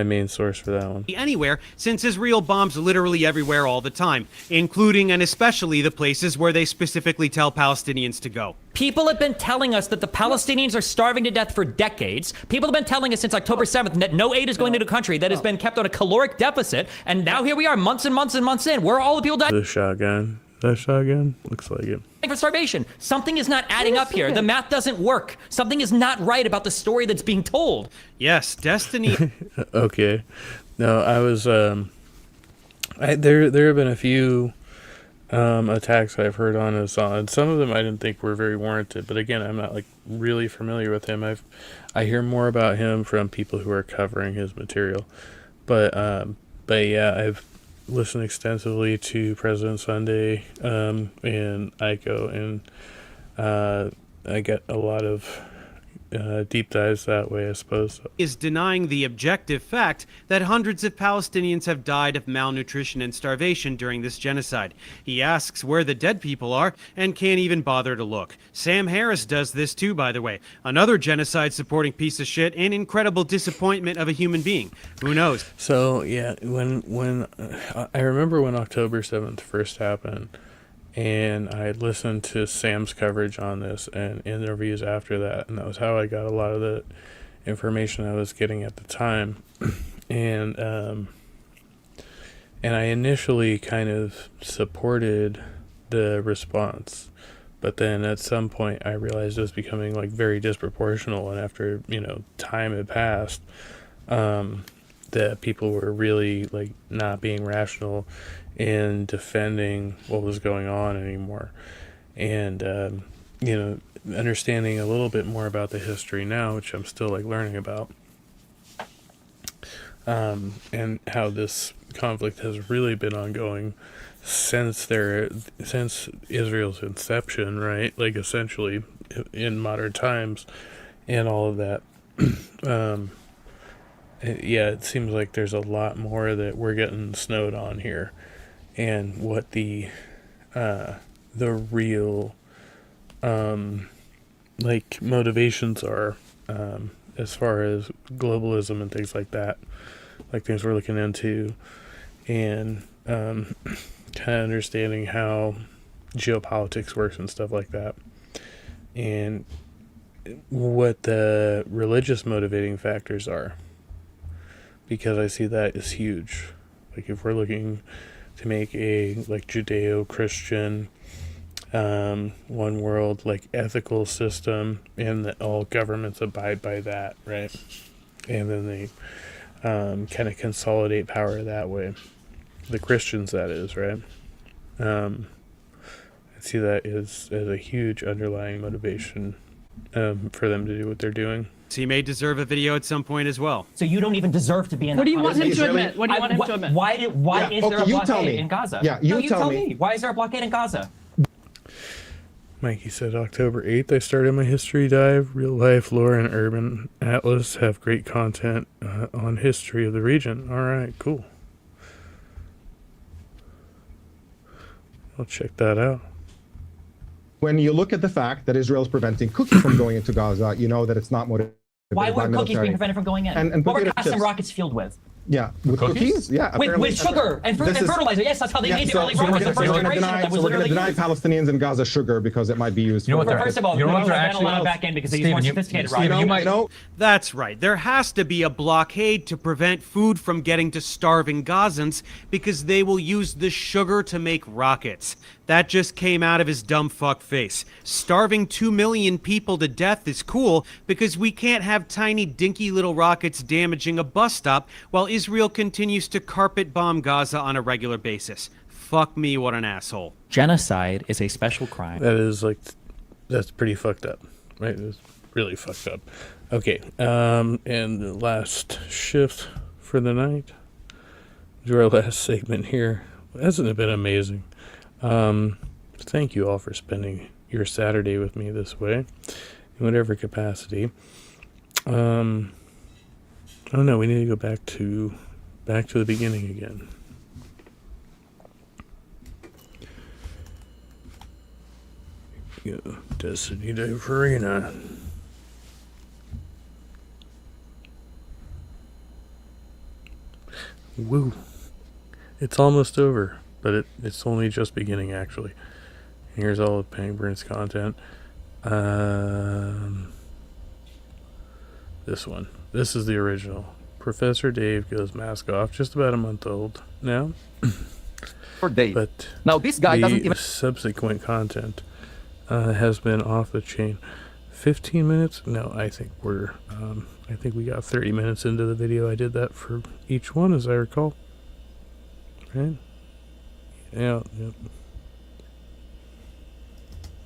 main source for that one. Anywhere, since Israel bombs literally everywhere all the time, including and especially the places where they specifically tell Palestinians to go. People have been telling us that the Palestinians are starving to death for decades. People have been telling us since October 7th that no aid is going into the country, that has been kept on a caloric deficit, and now here we are months and months and months in. Where are all the people dying? The shotgun. That shotgun? Looks like it. For starvation. Something is not adding up here. The math doesn't work. Something is not right about the story that's being told. Yes, Destiny. Okay. No, I was there have been a few attacks I've heard on Hassan. Some of them I didn't think were very warranted, but again, I'm not like really familiar with him. I hear more about him from people who are covering his material, but yeah, I've listened extensively to President Sunday and Aiko, and I get a lot of deep dives that way, I suppose. Is denying the objective fact that hundreds of Palestinians have died of malnutrition and starvation during this genocide. He asks where the dead people are and can't even bother to look. Sam Harris does this too, by the way. Another genocide supporting piece of shit and incredible disappointment of a human being. Who knows? So yeah, when I remember when October 7th first happened, and I listened to Sam's coverage on this and interviews after that, and that was how I got a lot of the information I was getting at the time. And I initially kind of supported the response, but then at some point I realized it was becoming like very disproportional, and after, you know, time had passed, that people were really like not being rational in defending what was going on anymore. And you know, understanding a little bit more about the history now, which I'm still like learning about, and how this conflict has really been ongoing since Israel's inception, right? Like essentially in modern times and all of that. Yeah, it seems like there's a lot more that we're getting snowed on here, and what the real like motivations are, as far as globalism and things like that, like things we're looking into, and kind of understanding how geopolitics works and stuff like that, and what the religious motivating factors are, because I see that as huge. Like if we're looking to make a like Judeo-Christian one world like ethical system, and that all governments abide by that, right? And then they kind of consolidate power that way. The Christians, that is, right? I see that as a huge underlying motivation for them to do what they're doing. He may deserve a video at some point as well. So you don't even deserve to be in. What do you want him to admit? What do you want him to admit? Why is there a blockade in Gaza? Yeah, you tell me. Why is there a blockade in Gaza? Mikey said October 8th I started my history dive. Real life, lore, and urban atlas have great content on history of the region. All right, cool. I'll check that out. When you look at the fact that Israel is preventing cookies from going into Gaza, you know that it's not motivated. Why were cookies being prevented from going in? And what were Qassam rockets fueled with? Yeah, with cookies? Yeah. With sugar and fertilizer. Yes, that's how they made the early rockets. The first generation that was we're going to literally deny Palestinians in Gaza sugar because it might be used for... First of all, you know what back in because they use more sophisticated rockets. You might know. That's right. There has to be a blockade to prevent food from getting to starving Gazans, because they will use the sugar to make rockets. That just came out of his dumb fuck face. Starving 2 million people to death is cool because we can't have tiny dinky little rockets damaging a bus stop while Israel continues to carpet bomb Gaza on a regular basis. Fuck me, what an asshole. Genocide is a special crime. That is like, that's pretty fucked up, right? It's really fucked up. Okay, and the last shift for the night. Do our last segment here. Hasn't it been amazing? Thank you all for spending your Saturday with me this way, in whatever capacity. Oh no, we need to go back to the beginning again. Go, Destiny to Farina. Woo! It's almost over. But it's only just beginning, actually. Here's all of Pangburn's content. This one. This is the original. Professor Dave goes mask off. Just about a month old now. For Dave. But now this guy doesn't even... subsequent content has been off the chain. 15 minutes? No, I think we're... I think we got 30 minutes into the video. I did that for each one, as I recall. Right? Yeah, yep.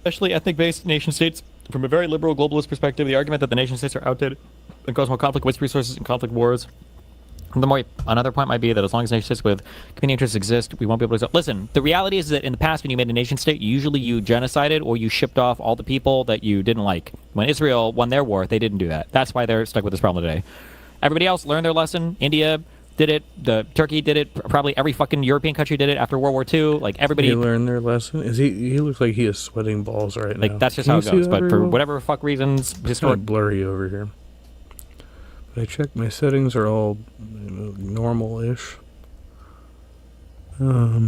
especially ethnic-based nation-states. From a very liberal globalist perspective, the argument that the nation-states are outdated and cause more conflict, waste resources, and conflict wars. Another point might be that as long as nation-states with competing interests exist, we won't be able to... Listen, the reality is that in the past, when you made a nation-state, usually you genocided or you shipped off all the people that you didn't like. When Israel won their war, they didn't do that. That's why they're stuck with this problem today. Everybody else learned their lesson. India did it. Turkey did it. Probably every fucking European country did it after World War II. Like, everybody... They learned their lesson? He looks like he is sweating balls right now. Like, that's just how it goes. But for whatever fuck reasons... It's kind of blurry over here. But I checked my settings are all normal-ish. Yeah,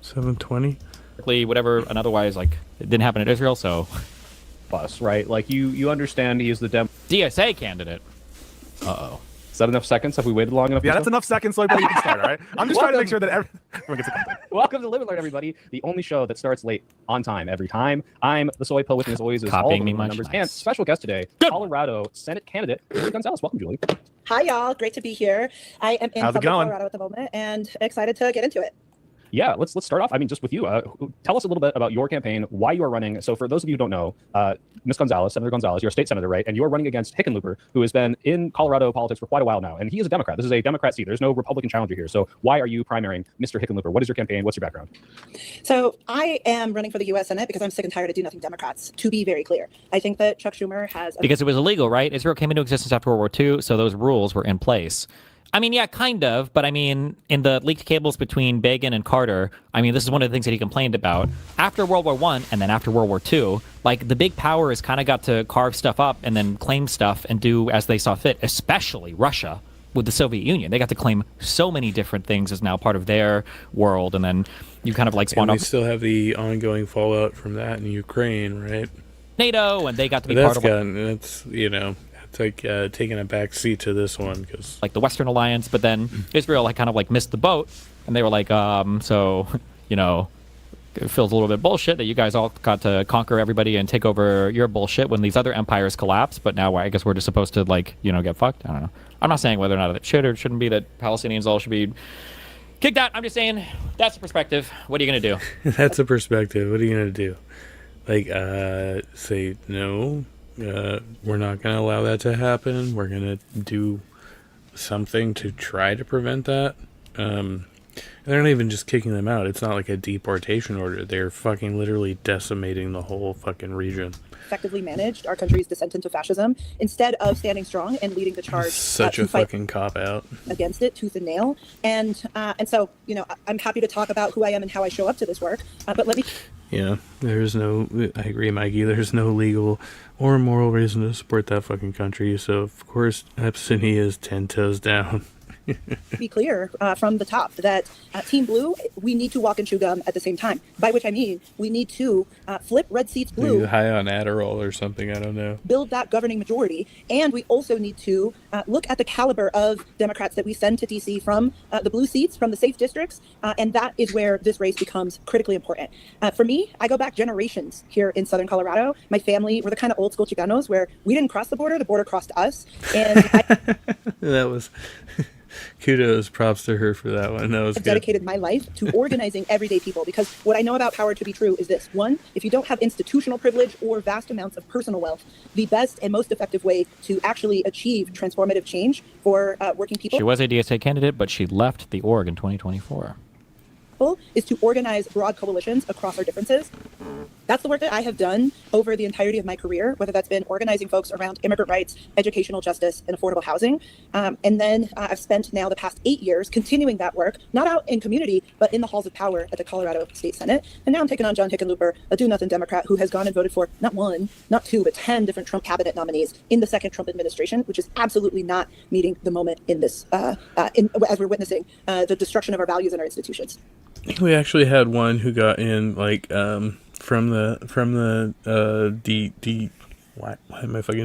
720. Whatever, and otherwise, like, it didn't happen in Israel, so... Plus, right? Like, you understand he is the DSA candidate. Uh-oh. Is that enough seconds? Have we waited long enough? Yeah, that's enough seconds so everybody can start, all right? I'm just trying to make sure that everyone gets it. Welcome to Live and Learn, everybody. The only show that starts late on time every time. I'm the Soy Poet, with me as always is all Copying of me the much. numbers. Nice. And special guest today, Colorado Senate candidate, Julie Gonzalez. Welcome, Julie. Hi, y'all. Great to be here. I am in How's it Southern going? Colorado at the moment and excited to get into it. Yeah, let's start off. I mean, just with you. Tell us a little bit about your campaign, why you are running. So for those of you who don't know, Ms. Gonzalez, Senator Gonzalez, you're a state senator, right? And you're running against Hickenlooper, who has been in Colorado politics for quite a while now. And he is a Democrat. This is a Democrat seat. There's no Republican challenger here. So why are you primarying Mr. Hickenlooper? What is your campaign? What's your background? So I am running for the U.S. Senate because I'm sick and tired of do-nothing Democrats, to be very clear. I think that Chuck Schumer has... Because it was illegal, right? Israel came into existence after World War II, so those rules were in place. I mean, yeah, kind of, but I mean, in the leaked cables between Begin and Carter, I mean, this is one of the things that he complained about. After World War I and then after World War II, like, the big powers kind of got to carve stuff up and then claim stuff and do as they saw fit, especially Russia with the Soviet Union. They got to claim so many different things as now part of their world, and then you kind of like spawned And we off still have the ongoing fallout from that in Ukraine, right? NATO, and they got to be But part of that's, you know... It's like taking a back seat to this one because like the Western Alliance, but then Israel like kind of like missed the boat, and they were like, so you know, it feels a little bit bullshit that you guys all got to conquer everybody and take over your bullshit when these other empires collapse. But now I guess we're just supposed to like, you know, get fucked. I don't know. I'm not saying whether or not it should or shouldn't be that Palestinians all should be kicked out. I'm just saying that's the perspective. What are you gonna do? That's a perspective. What are you gonna do? Like, say no. We're not going to allow that to happen. We're going to do something to try to prevent that. And they're not even just kicking them out. It's not like a deportation order. They're fucking literally decimating the whole fucking region. Effectively managed our country's descent into fascism instead of standing strong and leading the charge. Such a fucking cop-out. Against it, tooth and nail. And so, you know, I'm happy to talk about who I am and how I show up to this work. But let me... Yeah, there's no... I agree, Mikey. There's no legal or moral reason to support that fucking country. So, of course, absentee is 10 toes down. be clear from the top that Team Blue, we need to walk and chew gum at the same time. By which I mean we need to flip red seats blue. High on Adderall or something, I don't know. Build that governing majority. And we also need to look at the caliber of Democrats that we send to D.C. from the blue seats, from the safe districts. And that is where this race becomes critically important. For me, I go back generations here in Southern Colorado. My family were the kind of old school Chicanos where we didn't cross the border crossed us. And that was... Kudos, props to her for that one. That was I've good. dedicated my life to organizing everyday people because what I know about power to be true is this. One, if you don't have institutional privilege or vast amounts of personal wealth, the best and most effective way to actually achieve transformative change for working people... She was a DSA candidate, but she left the org in 2024. ...is to organize broad coalitions across our differences. That's the work that I have done over the entirety of my career, whether that's been organizing folks around immigrant rights, educational justice, and affordable housing. And then I've spent now the past 8 years continuing that work, not out in community, but in the halls of power at the Colorado State Senate. And now I'm taking on John Hickenlooper, a do-nothing Democrat who has gone and voted for not one, not two, but 10 different Trump cabinet nominees in the second Trump administration, which is absolutely not meeting the moment in this, as we're witnessing the destruction of our values and our institutions. We actually had one who got in, like, from the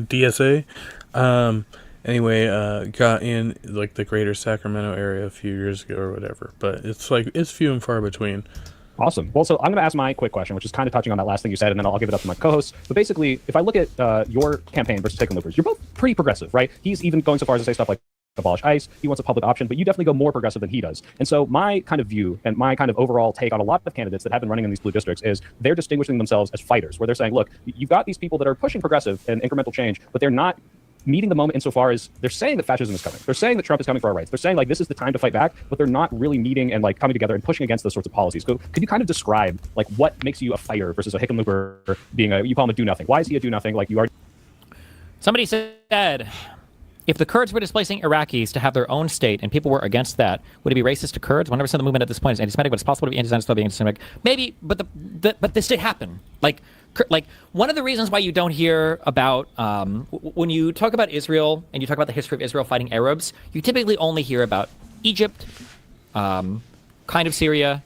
DSA. Anyway, got in like the greater Sacramento area a few years ago or whatever. But it's like it's few and far between. Awesome. Well, so I'm going to ask my quick question, which is kind of touching on that last thing you said, and then I'll give it up to my co-host. But basically, if I look at your campaign versus Hickenlooper's, you're both pretty progressive, right? He's even going so far as to say stuff like abolish ICE. He wants a public option, but you definitely go more progressive than he does. And so my kind of view and my kind of overall take on a lot of candidates that have been running in these blue districts is they're distinguishing themselves as fighters, where they're saying, look, you've got these people that are pushing progressive and incremental change, but they're not meeting the moment insofar as they're saying that fascism is coming. They're saying that Trump is coming for our rights. They're saying like this is the time to fight back, but they're not really meeting and like coming together and pushing against those sorts of policies. So could you kind of describe like what makes you a fighter versus a Hickenlooper being you call him a do nothing? Why is he a do nothing? Like you are. Somebody said, if the Kurds were displacing Iraqis to have their own state and people were against that, would it be racist to Kurds? 100% of the movement at this point is anti-Semitic, but it's possible to be anti-Zionist without being anti-Semitic. Maybe, but but this did happen. Like one of the reasons why you don't hear about when you talk about Israel and you talk about the history of Israel fighting Arabs, you typically only hear about Egypt, kind of Syria,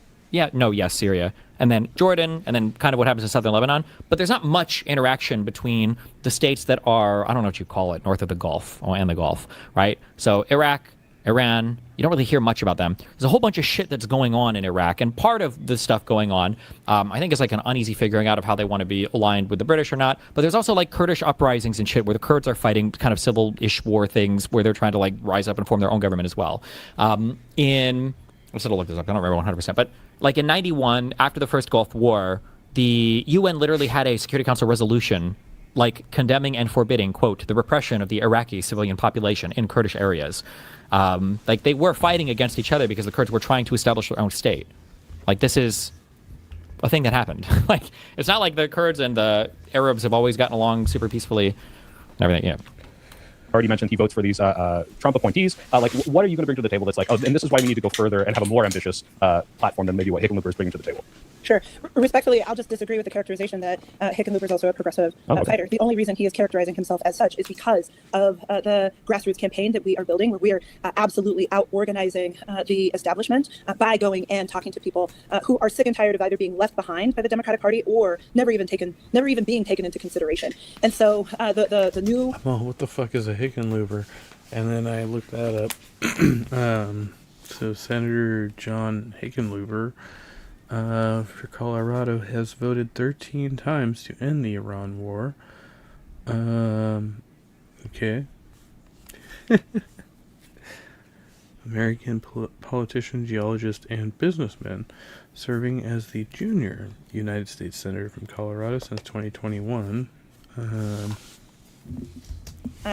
Syria, and then Jordan, and then kind of what happens in southern Lebanon. But there's not much interaction between the states that are, I don't know what you call it, north of the Gulf and the Gulf, right? So Iraq, Iran, you don't really hear much about them. There's a whole bunch of shit that's going on in Iraq, and part of the stuff going on, I think, is like an uneasy figuring out of how they want to be aligned with the British or not. But there's also like Kurdish uprisings and shit where the Kurds are fighting kind of civil-ish war things where they're trying to like rise up and form their own government as well. I should have looked this up. I don't remember 100%. But like in 91, after the first Gulf War, the UN literally had a Security Council resolution like condemning and forbidding, quote, the repression of the Iraqi civilian population in Kurdish areas. Like they were fighting against each other because the Kurds were trying to establish their own state. Like this is a thing that happened. Like it's not like the Kurds and the Arabs have always gotten along super peacefully and everything. Yeah. Already mentioned he votes for these Trump appointees. Like, what are you going to bring to the table that's like, oh, and this is why we need to go further and have a more ambitious platform than maybe what Hickenlooper is bringing to the table? Sure. Respectfully, I'll just disagree with the characterization that Hickenlooper is also a progressive fighter. The only reason he is characterizing himself as such is because of the grassroots campaign that we are building, where we are absolutely out-organizing the establishment by going and talking to people who are sick and tired of either being left behind by the Democratic Party or never even being taken into consideration. And so the new... Well, what the fuck is a Hickenlooper? And then I looked that up. So Senator John Hickenlooper for Colorado has voted 13 times to end the Iran war. Okay. American politician, geologist, and businessman, serving as the junior United States Senator from Colorado since 2021.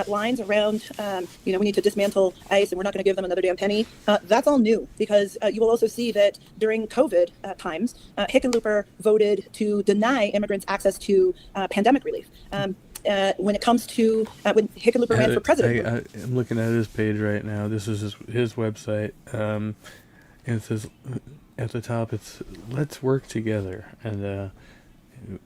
Lines around, we need to dismantle ICE and we're not going to give them another damn penny. That's all new because you will also see that during COVID times, Hickenlooper voted to deny immigrants access to pandemic relief. When it comes to when Hickenlooper ran for president. I'm looking at his page right now. This is his website. And it says at the top, it's "Let's work together." And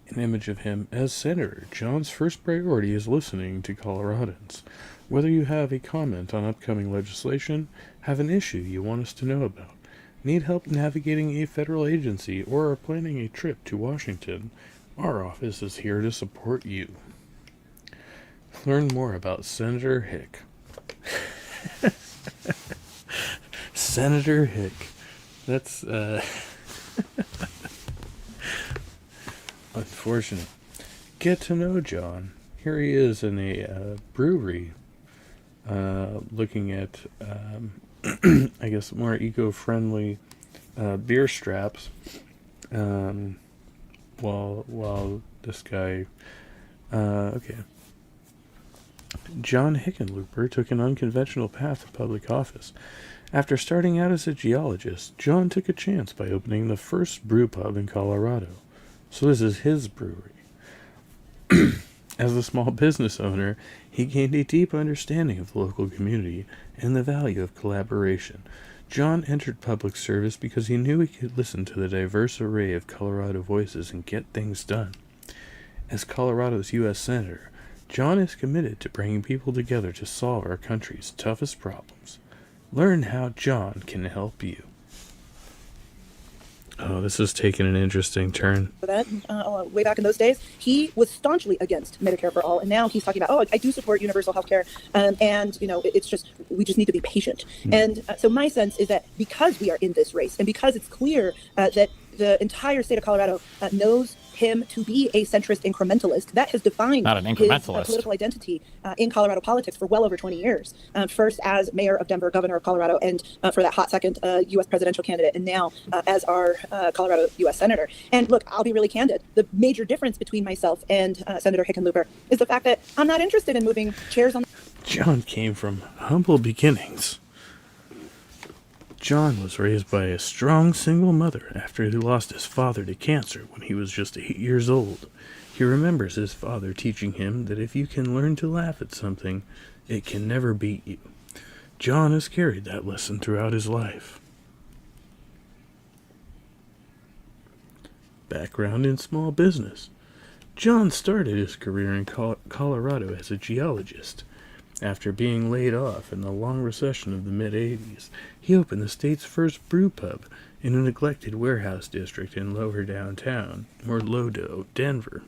an image of him as senator. John's first priority is listening to Coloradans. Whether you have a comment on upcoming legislation, have an issue you want us to know about, need help navigating a federal agency, or are planning a trip to Washington, our office is here to support you. Learn more about Senator Hick. Senator Hick. That's, unfortunate. Get to know John. Here he is in a brewery, looking at, I guess, more eco-friendly beer straps, while this guy, okay. John Hickenlooper took an unconventional path to public office. After starting out as a geologist, John took a chance by opening the first brew pub in Colorado. So this is his brewery. As a small business owner, he gained a deep understanding of the local community and the value of collaboration. John entered public service because he knew he could listen to the diverse array of Colorado voices and get things done. As Colorado's U.S. Senator, John is committed to bringing people together to solve our country's toughest problems. Learn how John can help you. Oh, this is taking an interesting turn. For that, way back in those days, he was staunchly against Medicare for all, and now he's talking about, I do support universal health care, and it's just, we just need to be patient. And so my sense is that because we are in this race, and because it's clear that the entire state of Colorado knows him to be a centrist incrementalist. That has defined Not an his incrementalist. political identity in Colorado politics for well over 20 years. First as mayor of Denver, governor of Colorado, and for that hot second, U.S. presidential candidate, and now as our Colorado U.S. senator. And look, I'll be really candid. The major difference between myself and Senator Hickenlooper is the fact that I'm not interested in moving chairs on. John came from humble beginnings. John was raised by a strong single mother after he lost his father to cancer when he was just 8 years old. He remembers his father teaching him that if you can learn to laugh at something, it can never beat you. John has carried that lesson throughout his life. Background in small business. John started his career in Colorado as a geologist. After being laid off in the long recession of the mid-'80s, he opened the state's first brew pub in a neglected warehouse district in lower downtown, or Lodo, Denver.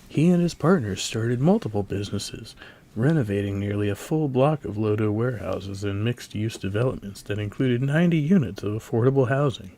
He and his partners started multiple businesses, renovating nearly a full block of Lodo warehouses and mixed-use developments that included 90 units of affordable housing.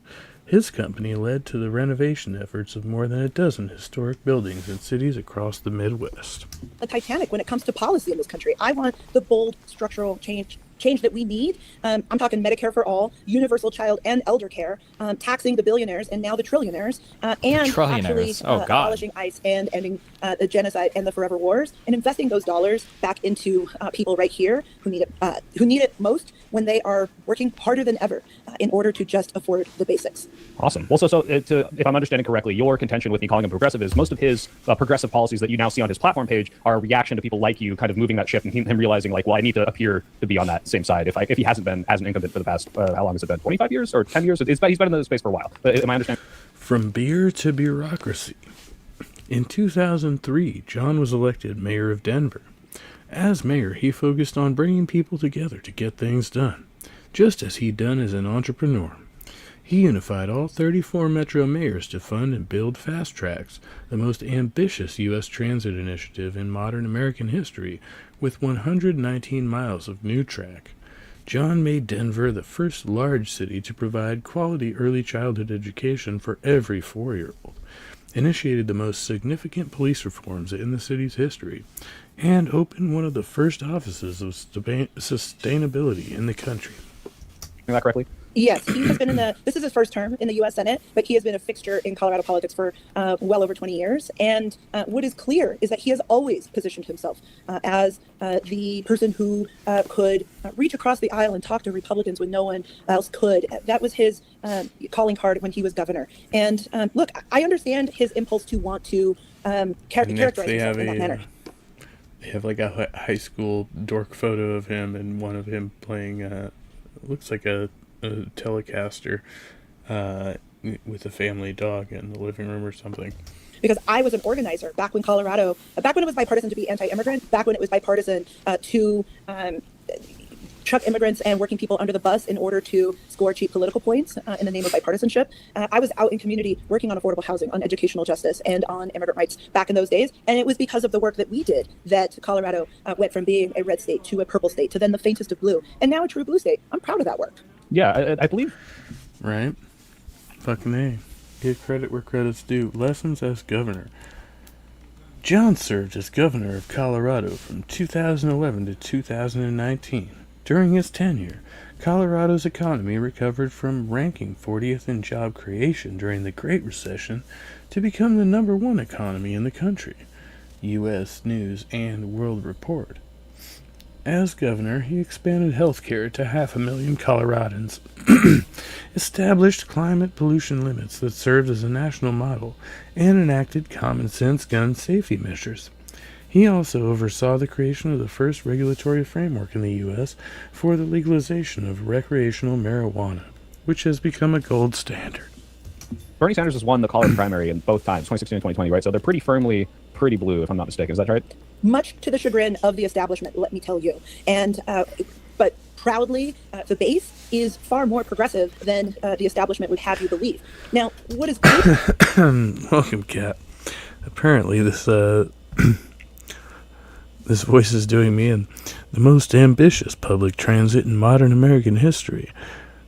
His company led to the renovation efforts of more than a dozen historic buildings in cities across the Midwest. The Titanic when it comes to policy in this country. I want the bold structural change that we need. I'm talking Medicare for all, universal child and elder care, taxing the billionaires and now the trillionaires, and actually abolishing ICE and ending the genocide and the forever wars, and investing those dollars back into people right here who need it most when they are working harder than ever in order to just afford the basics. Awesome. Well, if I'm understanding correctly, your contention with me calling him progressive is most of his progressive policies that you now see on his platform page are a reaction to people like you kind of moving that ship and him realizing like, well, I need to appear to be on that same side. If he hasn't been as an incumbent for the past, how long has it been? 25 years or 10 years? He's been in the space for a while. But am I understanding? From beer to bureaucracy. In 2003, John was elected mayor of Denver. As mayor, he focused on bringing people together to get things done, just as he'd done as an entrepreneur. He unified all 34 metro mayors to fund and build Fast Tracks, the most ambitious U.S. transit initiative in modern American history, with 119 miles of new track. John made Denver the first large city to provide quality early childhood education for every 4-year-old, initiated the most significant police reforms in the city's history, and opened one of the first offices of sustainability in the country. Am I correctly? Yes, he has been this is his first term in the U.S. Senate, but he has been a fixture in Colorado politics for well over 20 years. And what is clear is that he has always positioned himself as the person who could reach across the aisle and talk to Republicans when no one else could. That was his calling card when he was governor. And look, I understand his impulse to want to characterize himself in that manner. They have like a high school dork photo of him and one of him playing, looks like a Telecaster with a family dog in the living room or something. Because I was an organizer back when back when it was bipartisan to be anti-immigrant, back when it was bipartisan to chuck immigrants and working people under the bus in order to score cheap political points in the name of bipartisanship. I was out in community working on affordable housing, on educational justice, and on immigrant rights back in those days. And it was because of the work that we did that Colorado went from being a red state to a purple state to then the faintest of blue, and now a true blue state. I'm proud of that work. Yeah, I believe. Right? Fucking A. Give credit where credit's due. Lessons as governor. John served as governor of Colorado from 2011 to 2019. During his tenure, Colorado's economy recovered from ranking 40th in job creation during the Great Recession to become the #1 economy in the country, U.S. News and World Report. As governor, he expanded health care to 500,000 Coloradans, established climate pollution limits that served as a national model, and enacted common-sense gun safety measures. He also oversaw the creation of the first regulatory framework in the U.S. for the legalization of recreational marijuana, which has become a gold standard. Bernie Sanders has won the Colorado primary in both times, 2016 and 2020, right? So they're pretty firmly pretty blue, if I'm not mistaken. Is that right? Much to the chagrin of the establishment, let me tell you. And but proudly, the base is far more progressive than the establishment would have you believe. Now, what is Welcome, Kat. Apparently, this this voice is doing me in the most ambitious public transit in modern American history.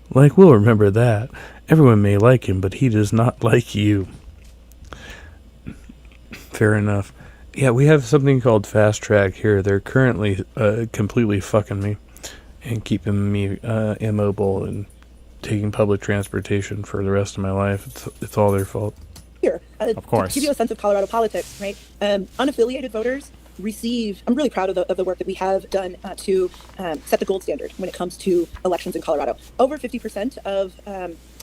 Like, we'll remember that. Everyone may like him, but he does not like you. Fair enough. Yeah, we have something called Fast Track here. They're currently completely fucking me and keeping me immobile and taking public transportation for the rest of my life. It's all their fault. Here, Of course. to give you a sense of Colorado politics, right? Unaffiliated voters receive. I'm really proud of the work that we have done to set the gold standard when it comes to elections in Colorado. Over 50% of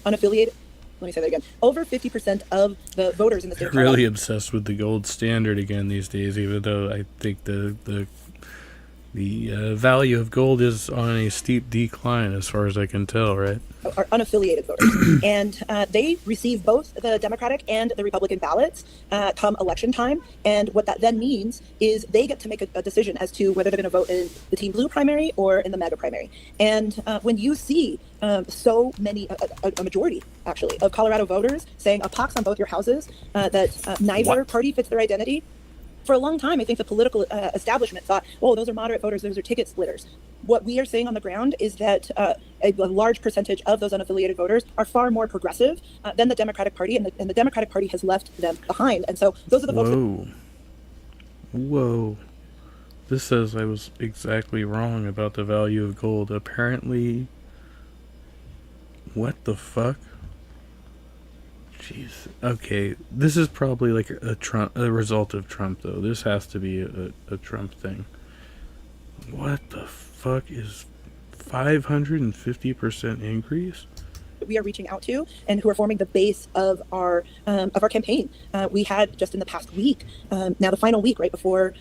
unaffiliated. Let me say that again. Over 50% of the voters in the state They're of Colorado. really obsessed with the gold standard again these days, even though I think the value of gold is on a steep decline as far as I can tell, right? Are unaffiliated voters, and they receive both the Democratic and the Republican ballots come election time. And what that then means is they get to make a decision as to whether they're going to vote in the Team Blue primary or in the MAGA primary. And when you see so many, a majority actually of Colorado voters saying a pox on both your houses, that neither party fits their identity. For a long time, I think the political establishment thought, oh, those are moderate voters, those are ticket splitters. What we are saying on the ground is that a large percentage of those unaffiliated voters are far more progressive than the Democratic Party, and the Democratic Party has left them behind. And so those are the folks. Whoa. This says I was exactly wrong about the value of gold. Apparently, what the fuck? Jeez. Okay, this is probably like a result of Trump, though. This has to be a Trump thing. What the fuck is 550% increase? We are reaching out to and who are forming the base of our campaign. We had just in the past week, now the final week right before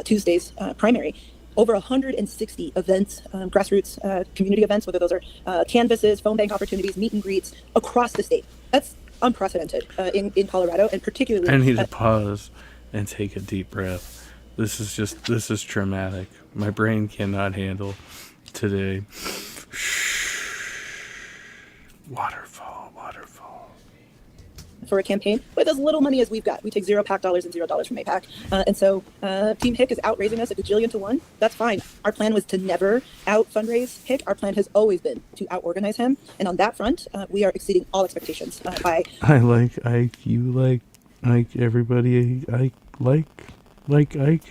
Tuesday's primary, over 160 events, grassroots community events, whether those are canvases, phone bank opportunities, meet and greets across the state. That's unprecedented in Colorado, and particularly. I need to pause and take a deep breath. This is traumatic. My brain cannot handle today. Waterfall. For a campaign with as little money as we've got. We take $0 PAC dollars and $0 from APAC. And so Team Hick is outraising us a gajillion to one. That's fine. Our plan was to never out fundraise Hick. Our plan has always been to out organize him. And on that front, we are exceeding all expectations by. I like Ike. You like Ike. Everybody like Ike.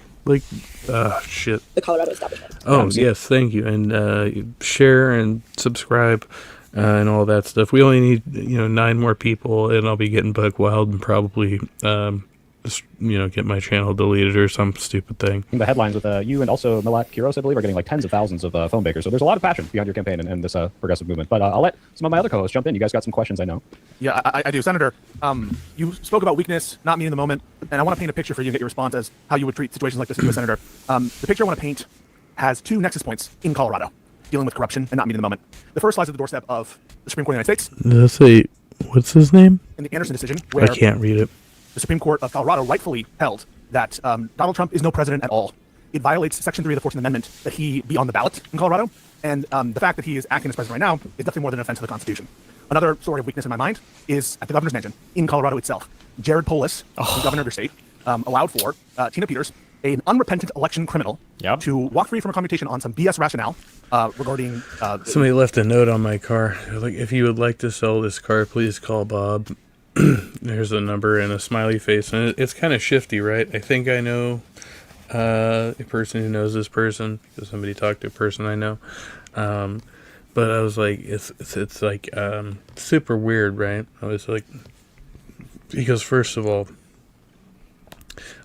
Shit. The Colorado establishment. Oh, yes. Thank you. And share and subscribe. And all that stuff. We only need 9 more people, and I'll be getting buck wild and probably just get my channel deleted or some stupid thing. The headlines with you and also Milat Kiros, I believe, are getting like tens of thousands of phone bakers. So there's a lot of passion behind your campaign and this progressive movement. But I'll let some of my other co-hosts jump in. You guys got some questions, I know. Yeah, I do. Senator, you spoke about weakness, not meeting the moment, and I want to paint a picture for you and get your response as how you would treat situations like this as a Senator. The picture I want to paint has 2 nexus points in Colorado, dealing with corruption and not meeting the moment. The first lies at the doorstep of the Supreme Court of the United States. What's his name? In the Anderson decision, where I can't read it. The Supreme Court of Colorado rightfully held that Donald Trump is no president at all. It violates Section 3 of the 14th Amendment that he be on the ballot in Colorado, and the fact that he is acting as president right now is definitely more than an offense to the Constitution. Another story of weakness in my mind is at the governor's mansion in Colorado itself. Jared Polis, the governor of the state, allowed for Tina Peters, an unrepentant election criminal, to walk free from a commutation on some BS rationale regarding... Somebody left a note on my car. Like, if you would like to sell this car, please call Bob. There's a number and a smiley face. And it's kind of shifty, right? I think I know a person who knows this person, because somebody talked to a person I know. But I was like, it's like super weird, right? I was like, because first of all,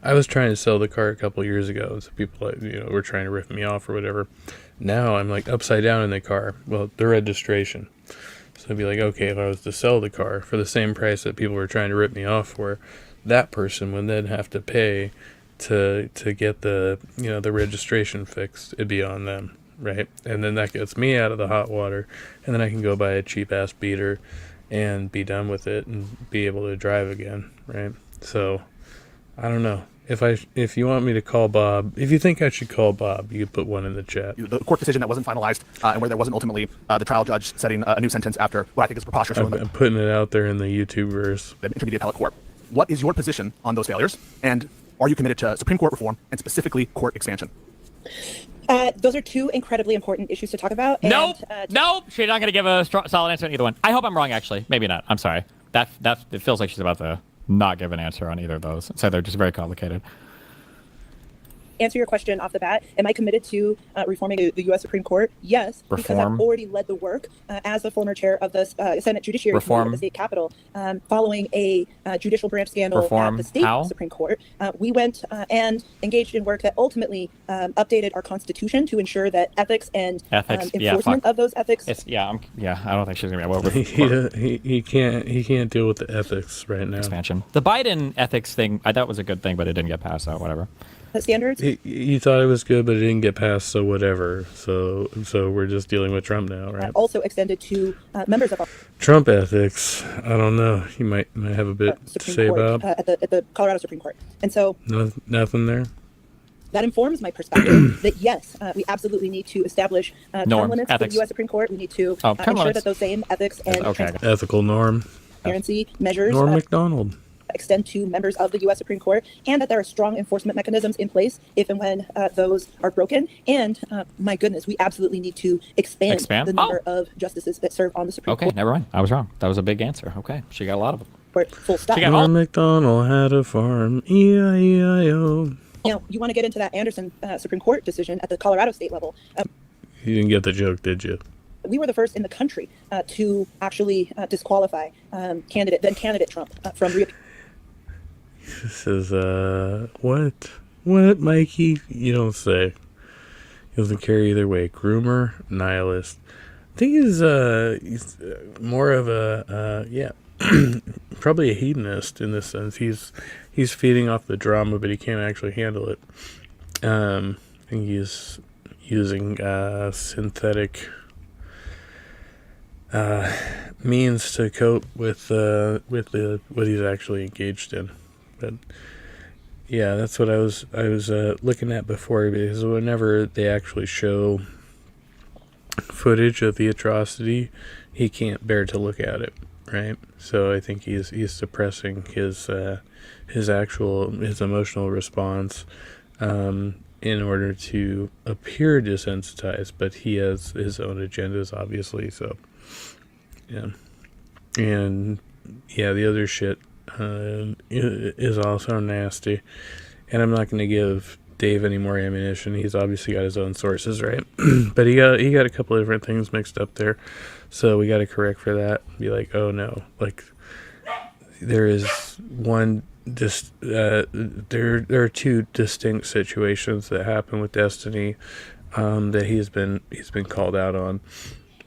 I was trying to sell the car a couple years ago. So people, were trying to rip me off or whatever. Now I'm like upside down in the car. Well, the registration. So I'd be like, okay, if I was to sell the car for the same price that people were trying to rip me off for, that person would then have to pay to get the the registration fixed. It'd be on them, right? And then that gets me out of the hot water, and then I can go buy a cheap ass beater and be done with it and be able to drive again, right? So I don't know. If you want me to call Bob, if you think I should call Bob, you could put one in the chat. The court decision that wasn't finalized and where there wasn't ultimately the trial judge setting a new sentence after what I think is preposterous. I'm putting it out there in the YouTubeverse. The intermediate appellate court. What is your position on those failures? And are you committed to Supreme Court reform and specifically court expansion? Those are two incredibly important issues to talk about. Nope. Nope. She's not going to give a solid answer on either one. I hope I'm wrong, actually. Maybe not. I'm sorry. It feels like she's about to not give an answer on either of those. So they're just very complicated. Answer your question off the bat. Am I committed to reforming the U.S. Supreme Court? Yes, because I've already led the work as the former chair of the Senate Judiciary Committee of the state capitol, following a judicial branch scandal at the state Supreme Court. We went and engaged in work that ultimately updated our Constitution to ensure that ethics and enforcement of those ethics. I don't think she's gonna be able to. He can't deal with the ethics right now. Expansion. The Biden ethics thing, I thought was a good thing, but it didn't get passed. So whatever. Standards. He thought it was good, but it didn't get passed, so whatever. So we're just dealing with Trump now, right? Also extended to members of our Trump ethics. I don't know. He might have a bit to say about at the Colorado Supreme Court, and so nothing there. That informs my perspective that yes, we absolutely need to establish term limits for the U.S. Supreme Court. We need to ensure that those same ethics and ethical norm, transparency measures. Norm Macdonald. Extend to members of the U.S. Supreme Court, and that there are strong enforcement mechanisms in place if and when those are broken. And my goodness, we absolutely need to expand the number of justices that serve on the Supreme Court. Okay, never mind. I was wrong. That was a big answer. Okay, she got a lot of them. Full stop. Norm Macdonald had a farm. E-I-E-I-O. Now, you want to get into that Anderson Supreme Court decision at the Colorado state level. You didn't get the joke, did you? We were the first in the country to actually disqualify then candidate Trump from reappearing. This is what, Mikey? You don't say. He doesn't care either way. Groomer, nihilist. I think he's more of a probably a hedonist in this sense. He's feeding off the drama, but he can't actually handle it. I think he's using synthetic means to cope with what he's actually engaged in. But yeah, that's what I was looking at before, because whenever they actually show footage of the atrocity, he can't bear to look at it, right? So I think he's suppressing his emotional response in order to appear desensitized, but he has his own agendas, obviously. So yeah, and yeah, the other shit is also nasty, and I'm not going to give Dave any more ammunition. He's obviously got his own sources, right? But he got a couple of different things mixed up there, so we got to correct for that. Be like, oh no, like there is one. There are two distinct situations that happen with Destiny that he's been called out on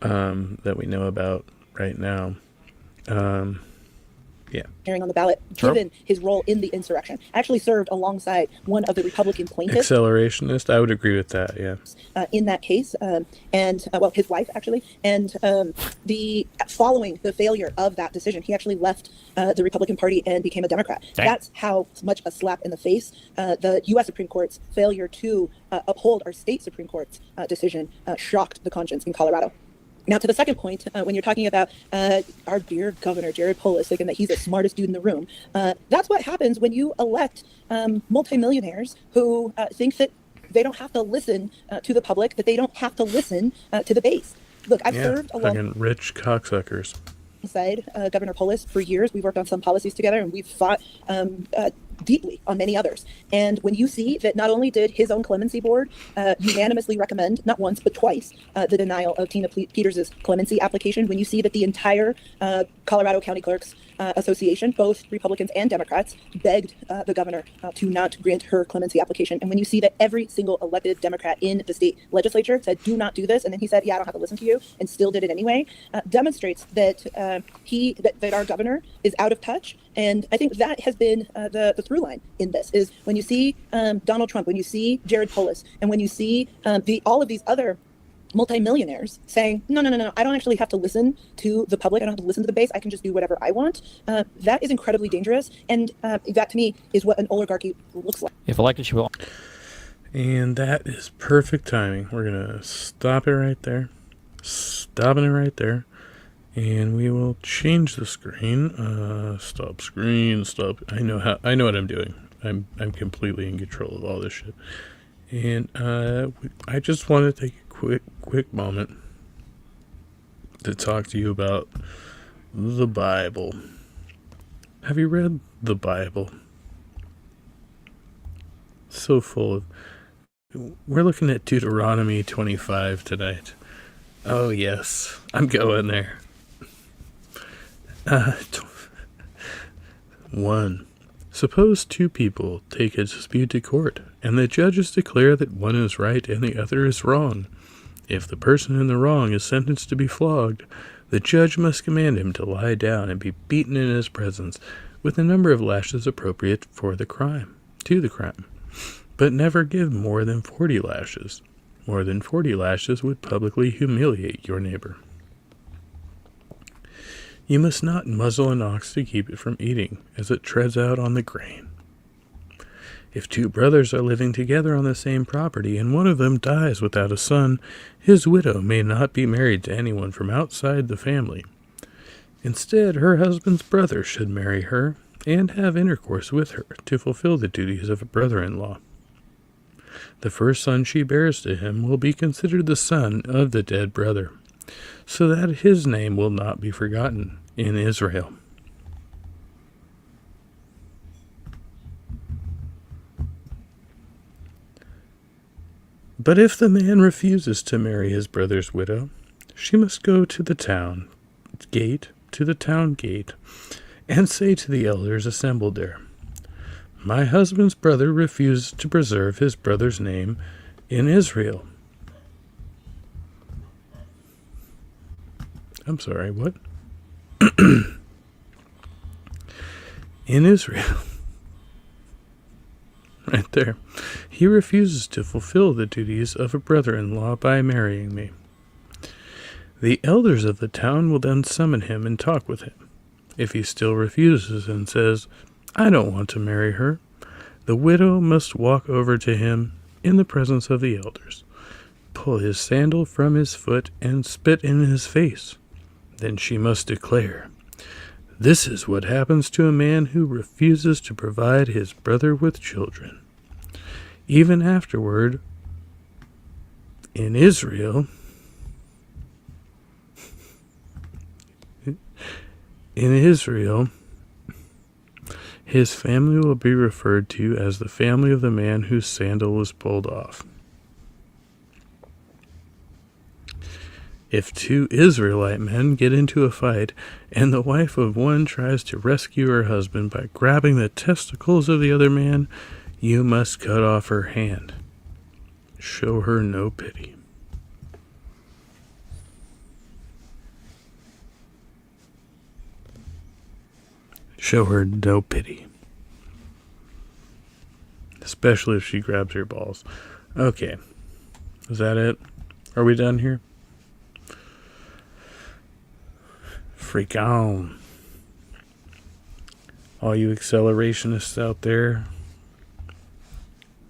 that we know about right now. Yeah. Hearing on the ballot, given his role in the insurrection, actually served alongside one of the Republican plaintiffs. Accelerationist, I would agree with that. Yeah. In that case, and his wife actually, and following the failure of that decision, he actually left the Republican Party and became a Democrat. Dang. That's how much a slap in the face the U.S. Supreme Court's failure to uphold our state Supreme Court's decision shocked the conscience in Colorado. Now, to the second point, when you're talking about our dear governor, Jared Polis, thinking that he's the smartest dude in the room, that's what happens when you elect multimillionaires who think that they don't have to listen to the public, that they don't have to listen to the base. Look, I've served fucking rich cocksuckers. Alongside Governor Polis for years. We've worked on some policies together, and we've fought deeply on many others. And when you see that not only did his own clemency board unanimously recommend, not once but twice, the denial of Tina Peters' clemency application, when you see that the entire Colorado County Clerks Association, both Republicans and Democrats, begged the governor to not grant her clemency application, and when you see that every single elected Democrat in the state legislature said, do not do this, and then he said, yeah, I don't have to listen to you, and still did it anyway, demonstrates that that our governor is out of touch. And I think that has been the through line in this, is when you see Donald Trump, when you see Jared Polis, and when you see all of these other multimillionaires saying, no, I don't actually have to listen to the public. I don't have to listen to the base. I can just do whatever I want. That is incredibly dangerous. And that, to me, is what an oligarchy looks like. If elected, she will. And that is perfect timing. We're going to stop it right there. Stopping it right there. And we will change the screen. Stop screen. Stop. I know what I'm doing. I'm completely in control of all this shit. And I just want to take a quick moment to talk to you about the Bible. Have you read the Bible? So full of... We're looking at Deuteronomy 25 tonight. Oh yes, I'm going there. 1. Suppose two people take a dispute to court, and the judges declare that one is right and the other is wrong. If the person in the wrong is sentenced to be flogged, the judge must command him to lie down and be beaten in his presence with the number of lashes appropriate to the crime, but never give more than 40 lashes. More than 40 lashes would publicly humiliate your neighbor. You must not muzzle an ox to keep it from eating, as it treads out on the grain. If two brothers are living together on the same property, and one of them dies without a son, his widow may not be married to anyone from outside the family. Instead, her husband's brother should marry her, and have intercourse with her, to fulfill the duties of a brother-in-law. The first son she bears to him will be considered the son of the dead brother, so that his name will not be forgotten in Israel. But if the man refuses to marry his brother's widow, she must go to the town gate, and say to the elders assembled there, "My husband's brother refused to preserve his brother's name in Israel." I'm sorry, what? In Israel. Right there. He refuses to fulfill the duties of a brother-in-law by marrying me. The elders of the town will then summon him and talk with him. If he still refuses and says, "I don't want to marry her," the widow must walk over to him in the presence of the elders, pull his sandal from his foot, and spit in his face. Then she must declare, "This is what happens to a man who refuses to provide his brother with children." Even afterward, in Israel, his family will be referred to as the family of the man whose sandal was pulled off. If two Israelite men get into a fight, and the wife of one tries to rescue her husband by grabbing the testicles of the other man, you must cut off her hand. Show her no pity. Show her no pity. Especially if she grabs your balls. Okay. Is that it? Are we done here? Freak on. All you accelerationists out there,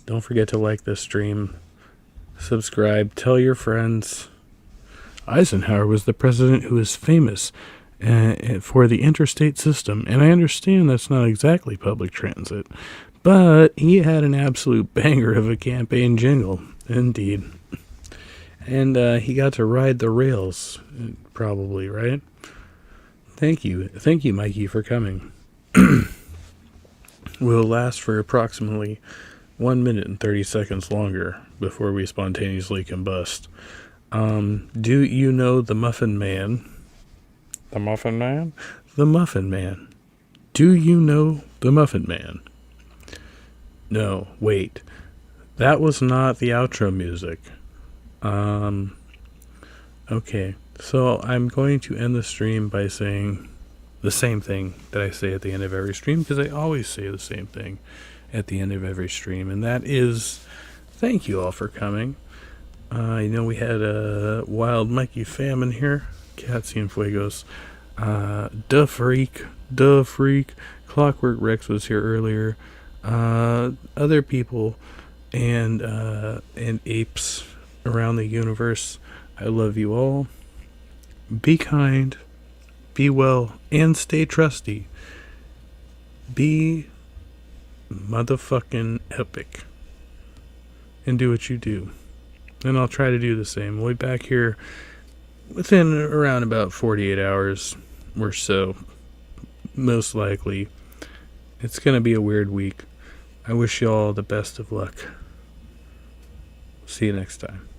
don't forget to like this stream, subscribe, tell your friends. Eisenhower was the president who is famous for the interstate system, and I understand that's not exactly public transit, but he had an absolute banger of a campaign jingle, indeed. And he got to ride the rails, probably, right? Thank you, Mikey, for coming. We'll last for approximately 1 minute and 30 seconds longer before we spontaneously combust. Do you know the Muffin Man? The Muffin Man? The Muffin Man. Do you know the Muffin Man? No, wait. That was not the outro music. Okay. So I'm going to end the stream by saying the same thing that I say at the end of every stream, because I always say the same thing at the end of every stream, and that is thank you all for coming. I know we had a Wild Mikey Famine here, Cat Fuegos, Da Freak, Clockwork Rex was here earlier, other people, and apes around the universe. I love you all. Be kind, be well, and stay trusty. Be motherfucking epic. and do what you do. And I'll try to do the same. We'll be back here within around about 48 hours or so, most likely. It's going to be a weird week. I wish you all the best of luck. See you next time.